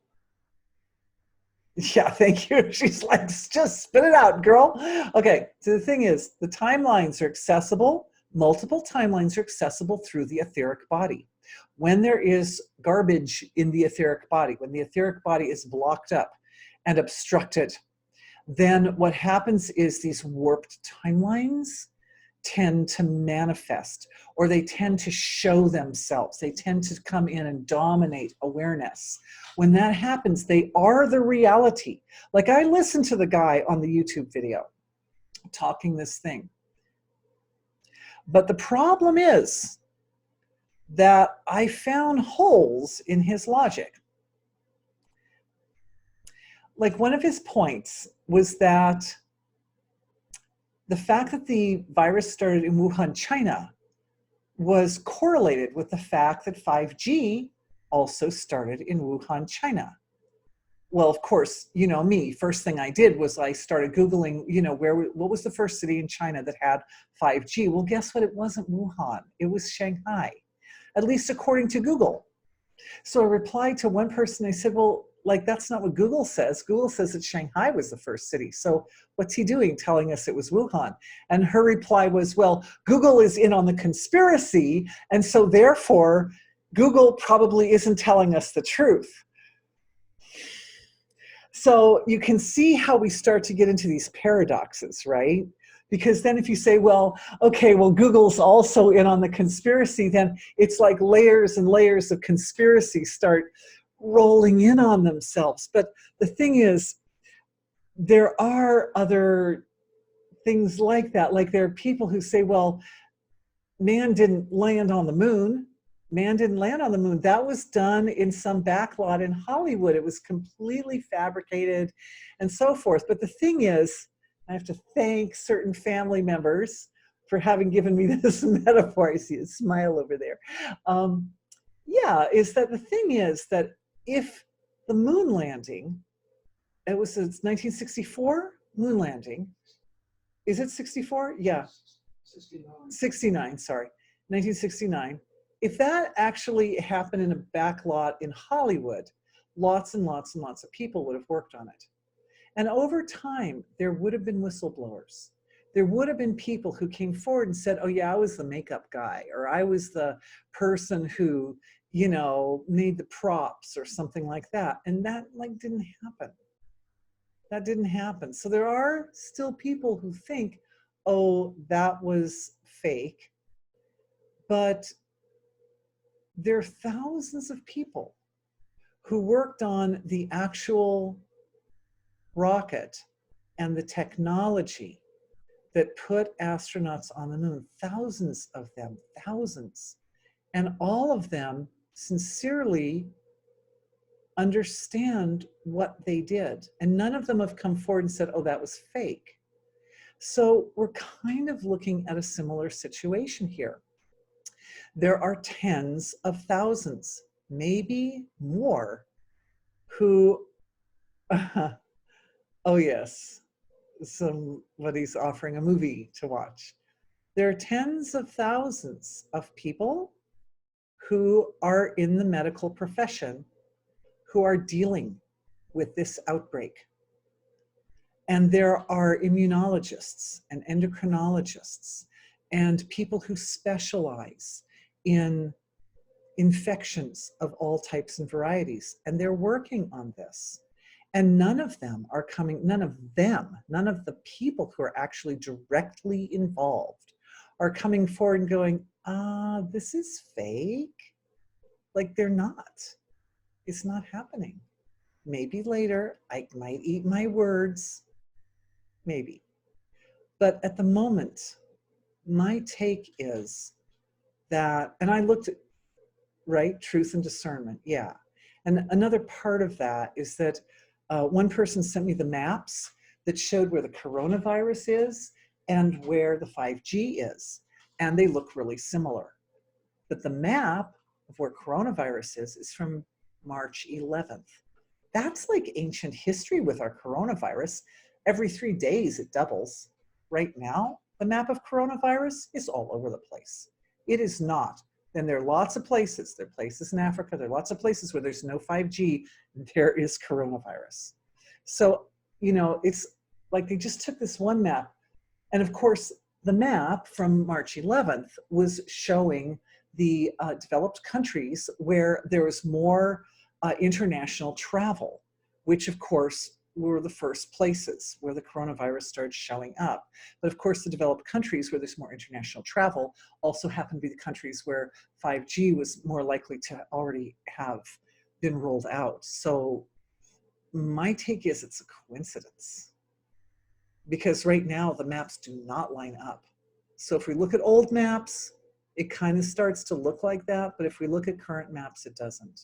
Yeah, thank you. She's like, just spit it out, girl. Okay, so the thing is, the timelines are accessible. Multiple timelines are accessible through the etheric body. When there is garbage in the etheric body, when the etheric body is blocked up and obstructed, then what happens is these warped timelines tend to manifest, or they tend to show themselves. They tend to come in and dominate awareness. When that happens, they are the reality. Like, I listened to the guy on the YouTube video talking this thing. But the problem is that I found holes in his logic. Like, one of his points was that the fact that the virus started in Wuhan, China, was correlated with the fact that 5G also started in Wuhan, China. Well, of course, you know me, first thing I did was I started Googling, what was the first city in China that had 5G? Well, guess what? It wasn't Wuhan. It was Shanghai, at least according to Google. So I replied to one person, I said, well, like, that's not what Google says. Google says that Shanghai was the first city. So what's he doing telling us it was Wuhan? And her reply was, well, Google is in on the conspiracy, and so therefore Google probably isn't telling us the truth. So you can see how we start to get into these paradoxes, right? Because then if you say, well, okay, well, Google's also in on the conspiracy, then it's like layers and layers of conspiracy start rolling in on themselves. But the thing is, there are other things like that. Like, there are people who say, well, man didn't land on the moon. Man didn't land on the moon. That was done in some backlot in Hollywood. It was completely fabricated and so forth. But the thing is, I have to thank certain family members for having given me this metaphor. I see a smile over there. Yeah, is that the thing is that if the moon landing, it's 1964 moon landing. Is it 64? Yeah. 69, sorry. 1969. If that actually happened in a back lot in Hollywood, lots and lots and lots of people would have worked on it. And over time, there would have been whistleblowers. There would have been people who came forward and said, oh yeah, I was the makeup guy, or I was the person who, you know, made the props or something like that. And that like didn't happen. That didn't happen. So there are still people who think, oh, that was fake. But there are thousands of people who worked on the actual rocket and the technology that put astronauts on the moon, thousands of them, thousands. And all of them sincerely understand what they did. And none of them have come forward and said, oh, that was fake. So we're kind of looking at a similar situation here. There are tens of thousands, maybe more, who, oh yes, somebody's offering a movie to watch. There are tens of thousands of people who are in the medical profession who are dealing with this outbreak. And there are immunologists and endocrinologists and people who specialize in infections of all types and varieties. And they're working on this. And none of them are coming, none of the people who are actually directly involved are coming forward and going, this is fake. Like they're not. It's not happening. Maybe later, I might eat my words, maybe. But at the moment, my take is that, and I looked at, right, truth and discernment, yeah. And another part of that is that one person sent me the maps that showed where the coronavirus is and where the 5G is. And they look really similar. But the map of where coronavirus is from March 11th. That's like ancient history with our coronavirus. Every 3 days it doubles. Right now, the map of coronavirus is all over the place. It is not. Then there are lots of places. There are places in Africa. There are lots of places where there's no 5G. There is coronavirus. So, you know, it's like they just took this one map. And of course, the map from March 11th was showing the developed countries where there was more international travel, which of course were the first places where the coronavirus started showing up. But of course, the developed countries where there's more international travel also happen to be the countries where 5G was more likely to already have been rolled out. So my take is it's a coincidence, because right now the maps do not line up. So if we look at old maps, it kind of starts to look like that, but if we look at current maps, it doesn't.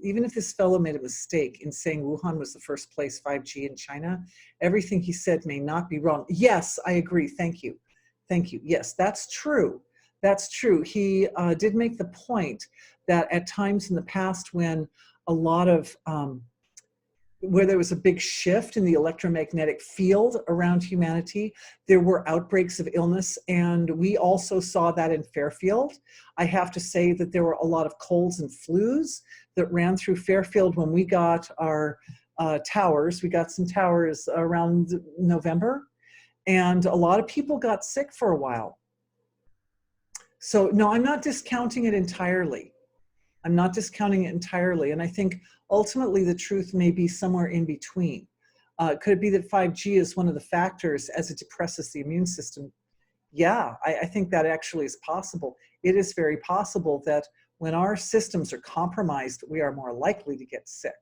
Even if this fellow made a mistake in saying Wuhan was the first place 5G in China, everything he said may not be wrong. Yes, I agree. Thank you. Thank you. Yes, that's true. That's true. He did make the point that at times in the past when a lot of, where there was a big shift in the electromagnetic field around humanity, there were outbreaks of illness. And we also saw that in Fairfield. I have to say that there were a lot of colds and flus that ran through Fairfield when we got our towers. We got some towers around November, and a lot of people got sick for a while. So no, I'm not discounting it entirely. I'm not discounting it entirely. And I think ultimately the truth may be somewhere in between. Could it be that 5G is one of the factors as it depresses the immune system? Yeah, I think that actually is possible. It is very possible that when our systems are compromised, we are more likely to get sick.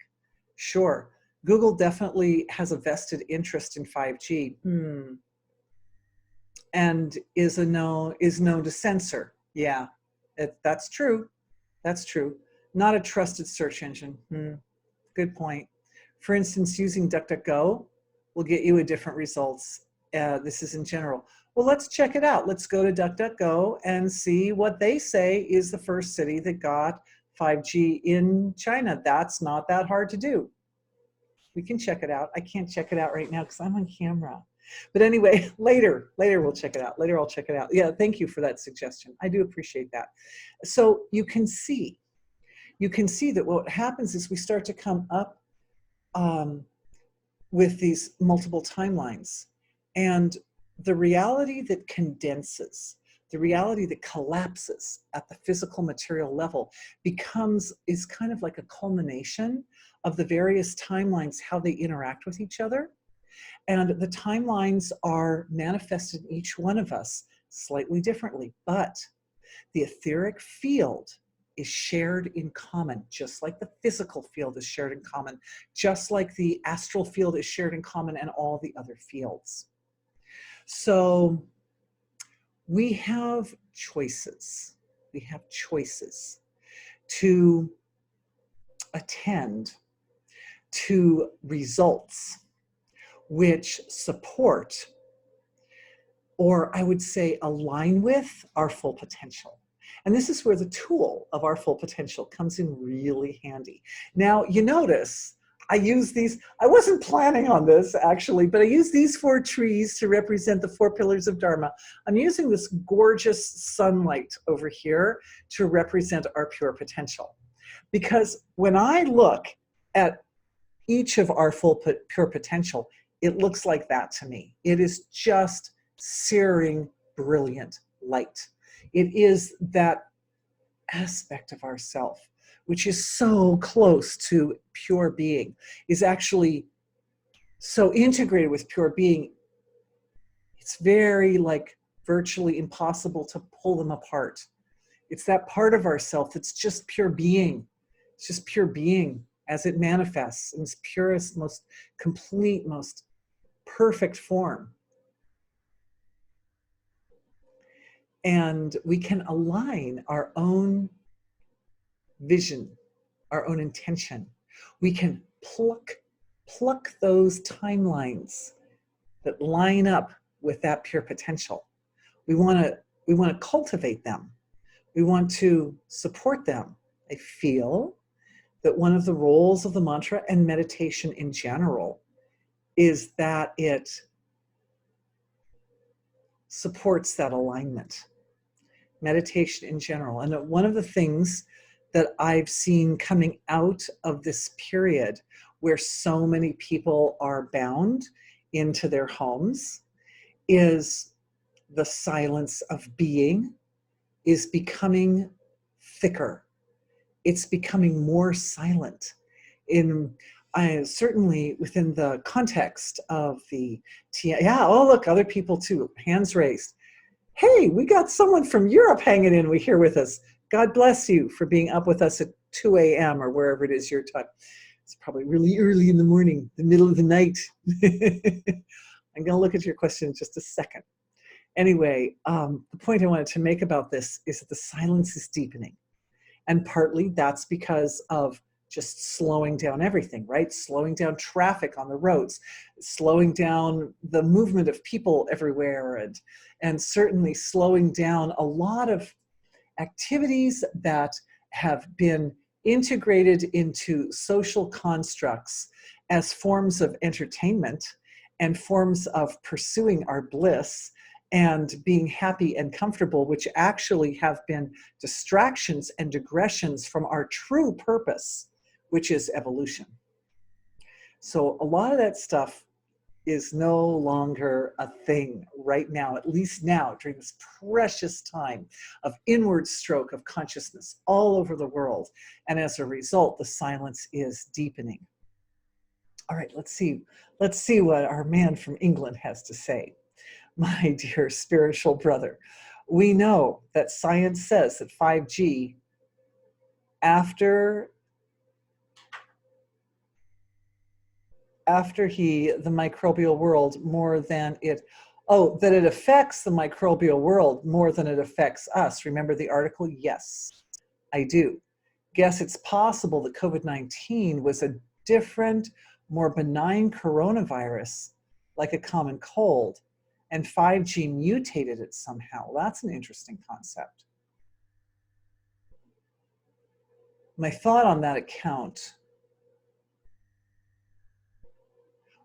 Sure, Google definitely has a vested interest in 5G. And is known to censor. Yeah, that's true. That's true. Not a trusted search engine. Good point. For instance, using DuckDuckGo, will get you a different results. This is in general. Well, let's check it out. Let's go to DuckDuckGo and see what they say is the first city that got 5G in China. That's not that hard to do. We can check it out. I can't check it out right now because I'm on camera. But anyway, later we'll check it out. Later I'll check it out. Yeah, thank you for that suggestion. I do appreciate that. So you can see that what happens is we start to come up with these multiple timelines, and the reality that condenses, the reality that collapses at the physical material level is kind of like a culmination of the various timelines, how they interact with each other. And the timelines are manifested in each one of us slightly differently, but the etheric field is shared in common, just like the physical field is shared in common, just like the astral field is shared in common, and all the other fields. So we have choices. We have choices to attend to results which support, or I would say align with, our full potential. And this is where the tool of our full potential comes in really handy. Now, you notice I use these, I wasn't planning on this actually, but I use these 4 trees to represent the 4 pillars of Dharma. I'm using this gorgeous sunlight over here to represent our pure potential. Because when I look at each of our full pure potential, it looks like that to me. It is just searing, brilliant light. It is that aspect of ourself, which is so close to pure being, is actually so integrated with pure being. It's very virtually impossible to pull them apart. It's that part of ourself that's just pure being. It's just pure being as it manifests in its purest, most complete, most perfect form. And we can align our own vision, our own intention. We can pluck those timelines that line up with that pure potential. We want to cultivate them. We want to support them. I feel that one of the roles of the mantra and meditation in general is that it supports that alignment. Meditation in general. And one of the things that I've seen coming out of this period where so many people are bound into their homes is the silence of being is becoming thicker. It's becoming more silent. Certainly within the context of the oh look, other people too, hands raised. Hey, we got someone from Europe hanging in here with us. God bless you for being up with us at 2 a.m. or wherever it is your time. It's probably really early in the morning, the middle of the night. I'm going to look at your question in just a second. Anyway, the point I wanted to make about this is that the silence is deepening. And partly that's because of just slowing down everything, right? Slowing down traffic on the roads, slowing down the movement of people everywhere, and certainly slowing down a lot of activities that have been integrated into social constructs as forms of entertainment and forms of pursuing our bliss and being happy and comfortable, which actually have been distractions and digressions from our true purpose, which is evolution. So a lot of that stuff is no longer a thing right now, at least now, during this precious time of inward stroke of consciousness all over the world. And as a result, the silence is deepening. All right, let's see what our man from England has to say. My dear spiritual brother, we know that science says that 5G, after the microbial world more than that it affects the microbial world more than it affects us. Remember the article? Yes, I do. Guess it's possible that COVID-19 was a different, more benign coronavirus like a common cold, and 5G mutated it somehow. That's an interesting concept. My thought on that account,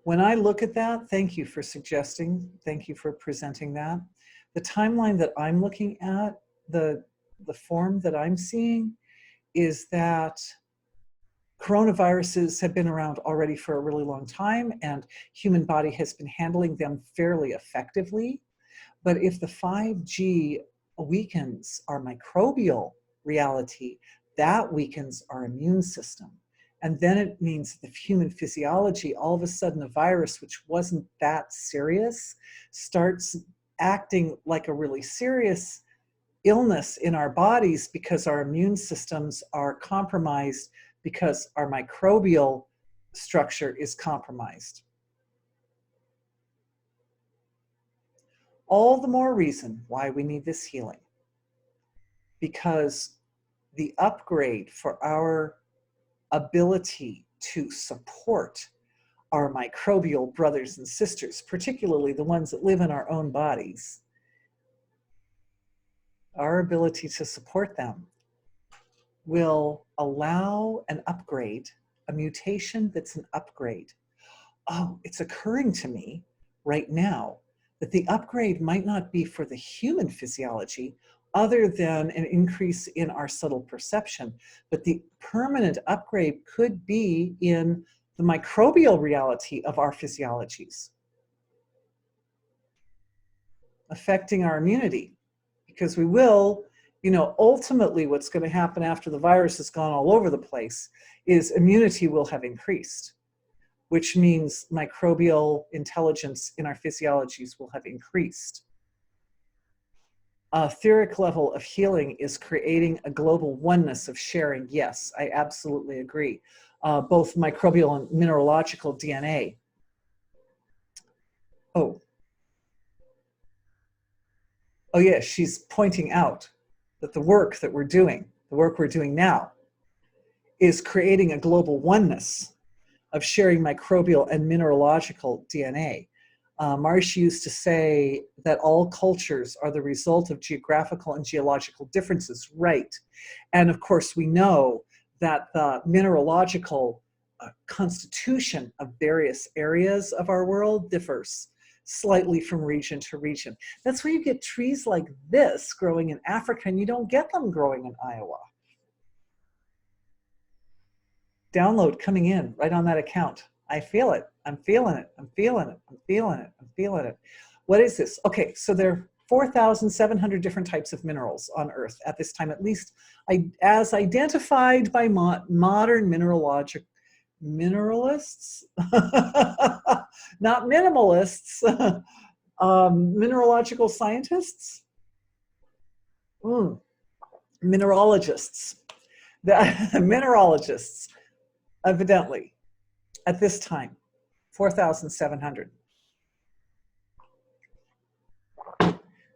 when I look at that, thank you for suggesting, thank you for presenting that. The timeline that I'm looking at, the form that I'm seeing is that coronaviruses have been around already for a really long time, and human body has been handling them fairly effectively. But if the 5G weakens our microbial reality, that weakens our immune system. And then it means the human physiology, all of a sudden a virus which wasn't that serious starts acting like a really serious illness in our bodies because our immune systems are compromised, because our microbial structure is compromised. All the more reason why we need this healing, because the upgrade for our ability to support our microbial brothers and sisters, particularly the ones that live in our own bodies, our ability to support them will allow an upgrade, a mutation that's an upgrade. Oh, it's occurring to me right now that the upgrade might not be for the human physiology other than an increase in our subtle perception, but the permanent upgrade could be in the microbial reality of our physiologies, affecting our immunity, because we will, ultimately what's going to happen after the virus has gone all over the place is immunity will have increased, which means microbial intelligence in our physiologies will have increased. Etheric level of healing is creating a global oneness of sharing. Yes, I absolutely agree. Both microbial and mineralogical DNA. Oh yes, she's pointing out that the work that we're doing, the work we're doing now, is creating a global oneness of sharing microbial and mineralogical DNA. Marsh used to say that all cultures are the result of geographical and geological differences, right? And of course, we know that the mineralogical constitution of various areas of our world differs slightly from region to region. That's where you get trees like this growing in Africa, and you don't get them growing in Iowa. Download coming in right on that account. I feel it. I'm feeling it. I'm feeling it. I'm feeling it. I'm feeling it. What is this? Okay, so there are 4,700 different types of minerals on Earth at this time, at least as identified by modern mineralists, not minimalists, mineralogical scientists, mineralogists, mineralogists, evidently, at this time, 4,700.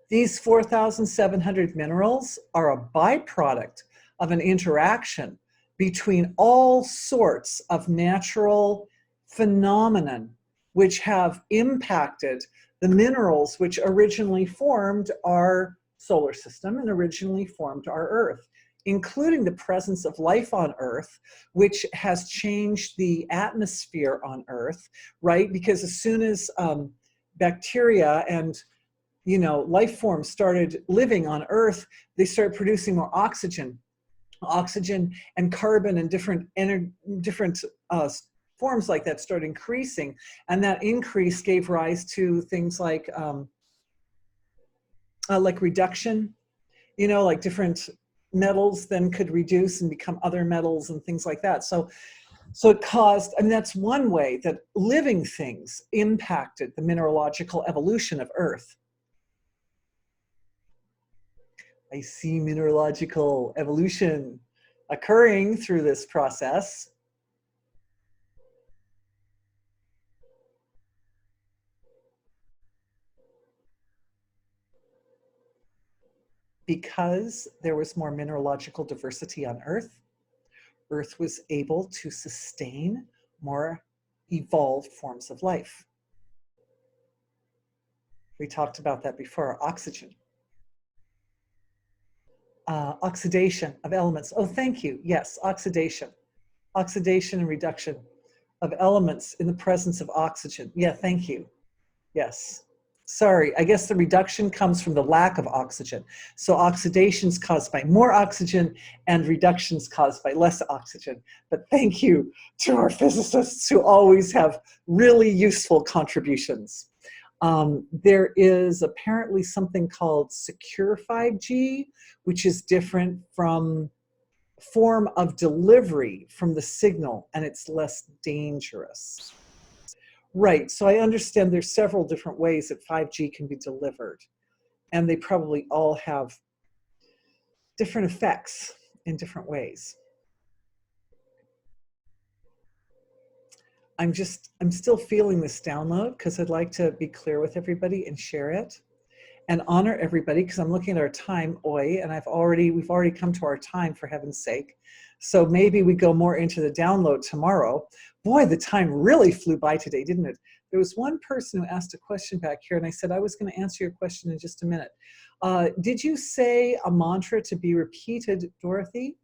These 4,700 minerals are a byproduct of an interaction between all sorts of natural phenomenon which have impacted the minerals which originally formed our solar system and originally formed our Earth, including the presence of life on Earth, which has changed the atmosphere on Earth, right? Because as soon as bacteria and life forms started living on Earth, they started producing more oxygen and carbon and different forms like that started increasing, and that increase gave rise to things like reduction. Like different metals then could reduce and become other metals and things like that. So it caused, that's one way that living things impacted the mineralogical evolution of Earth. I see mineralogical evolution occurring through this process. Because there was more mineralogical diversity on Earth, Earth was able to sustain more evolved forms of life. We talked about that before. Oxygen. Oxidation of elements. Oh, thank you. Yes, oxidation. Oxidation and reduction of elements in the presence of oxygen. Yeah, thank you. Yes. Sorry, I guess the reduction comes from the lack of oxygen. So oxidation is caused by more oxygen and reduction is caused by less oxygen. But thank you to our physicists who always have really useful contributions. There is apparently something called secure 5G, which is different from form of delivery from the signal, and it's less dangerous. Right, so I understand there's several different ways that 5G can be delivered, and they probably all have different effects in different ways. I'm still feeling this download because I'd like to be clear with everybody and share it and honor everybody, because I'm looking at our time, and we've already come to our time, for heaven's sake. So maybe we go more into the download tomorrow. Boy, the time really flew by today, didn't it? There was one person who asked a question back here, and I said I was going to answer your question in just a minute. Did you say a mantra to be repeated, Dorothy?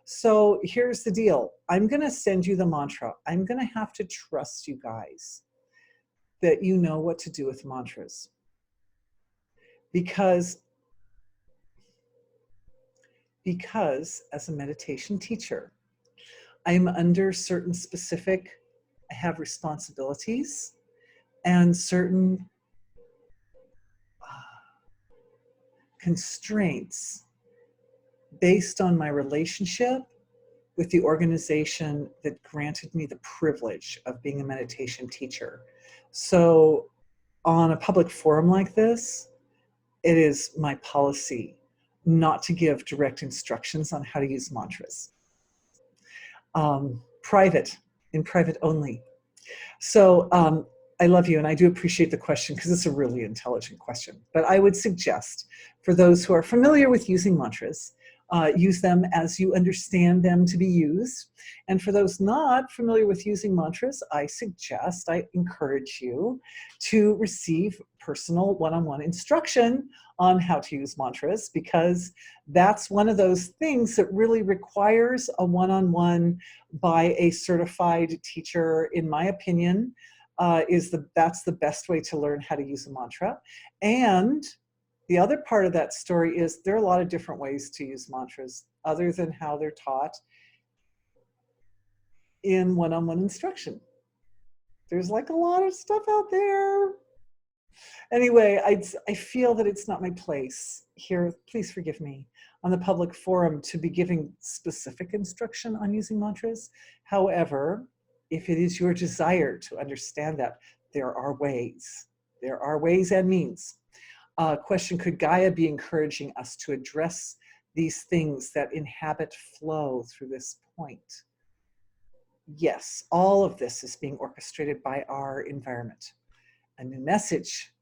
So here's the deal. I'm going to send you the mantra. I'm going to have to trust you guys that you know what to do with mantras. Because as a meditation teacher, I'm under certain specific, I have responsibilities and certain constraints based on my relationship with the organization that granted me the privilege of being a meditation teacher. So on a public forum like this, it is my policy not to give direct instructions on how to use mantras. In private only. So I love you, and I do appreciate the question because it's a really intelligent question. But I would suggest for those who are familiar with using mantras, use them as you understand them to be used. And for those not familiar with using mantras, I encourage you to receive personal one-on-one instruction on how to use mantras, because that's one of those things that really requires a one-on-one by a certified teacher, in my opinion. That's the best way to learn how to use a mantra. And the other part of that story is there are a lot of different ways to use mantras other than how they're taught in one-on-one instruction. There's like a lot of stuff out there. Anyway, I feel that it's not my place here, please forgive me, on the public forum to be giving specific instruction on using mantras. However, if it is your desire to understand that, there are ways. There are ways and means. Question, could Gaia be encouraging us to address these things that inhabit flow through this point? Yes, all of this is being orchestrated by our environment. A new message.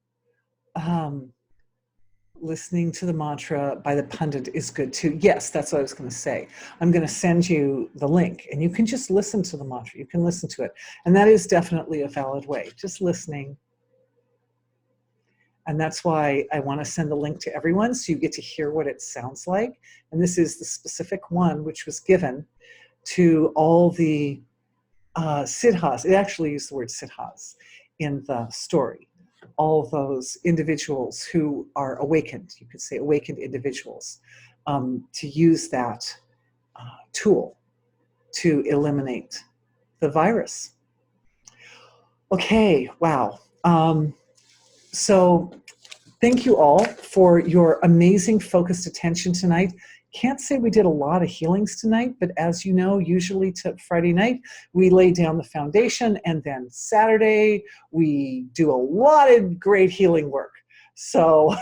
Listening to the mantra by the pundit is good too. Yes, that's what I was going to say. I'm going to send you the link, and you can just listen to the mantra. You can listen to it. And that is definitely a valid way, just listening. And that's why I want to send the link to everyone so you get to hear what it sounds like. And this is the specific one which was given to all the siddhas. It actually used the word siddhas in the story. All those individuals who are awakened, you could say awakened individuals, to use that tool to eliminate the virus. Okay, wow. So thank you all for your amazing focused attention tonight. Can't say we did a lot of healings tonight, but as you know, usually to Friday night, we lay down the foundation, and then Saturday, we do a lot of great healing work. So,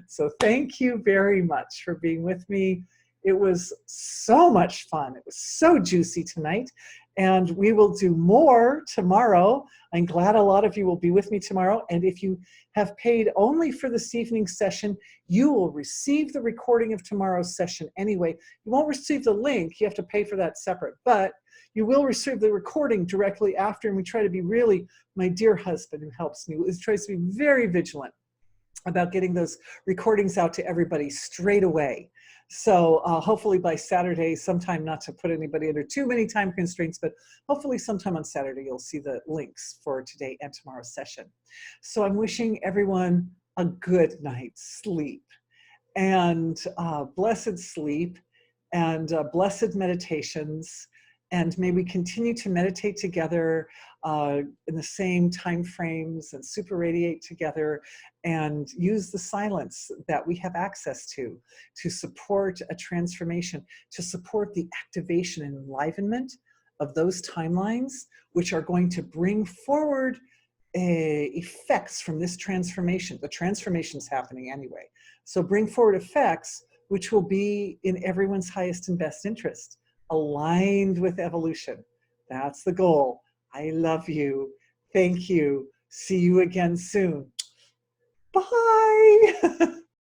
so thank you very much for being with me. It was so much fun. It was so juicy tonight. And we will do more tomorrow. I'm glad a lot of you will be with me tomorrow. And if you have paid only for this evening's session, you will receive the recording of tomorrow's session anyway. You won't receive the link. You have to pay for that separate. But you will receive the recording directly after. And we try to be really, my dear husband who helps me, tries to be very vigilant about getting those recordings out to everybody straight away. So hopefully by Saturday, sometime, not to put anybody under too many time constraints, but hopefully sometime on Saturday, you'll see the links for today and tomorrow's session. So I'm wishing everyone a good night's sleep and blessed sleep and blessed meditations. And may we continue to meditate together in the same time frames and super radiate together and use the silence that we have access to support a transformation, to support the activation and enlivenment of those timelines, which are going to bring forward effects from this transformation. The transformation's happening anyway. So bring forward effects which will be in everyone's highest and best interest, aligned with evolution. That's the goal. I love you. Thank you. See you again soon. Bye.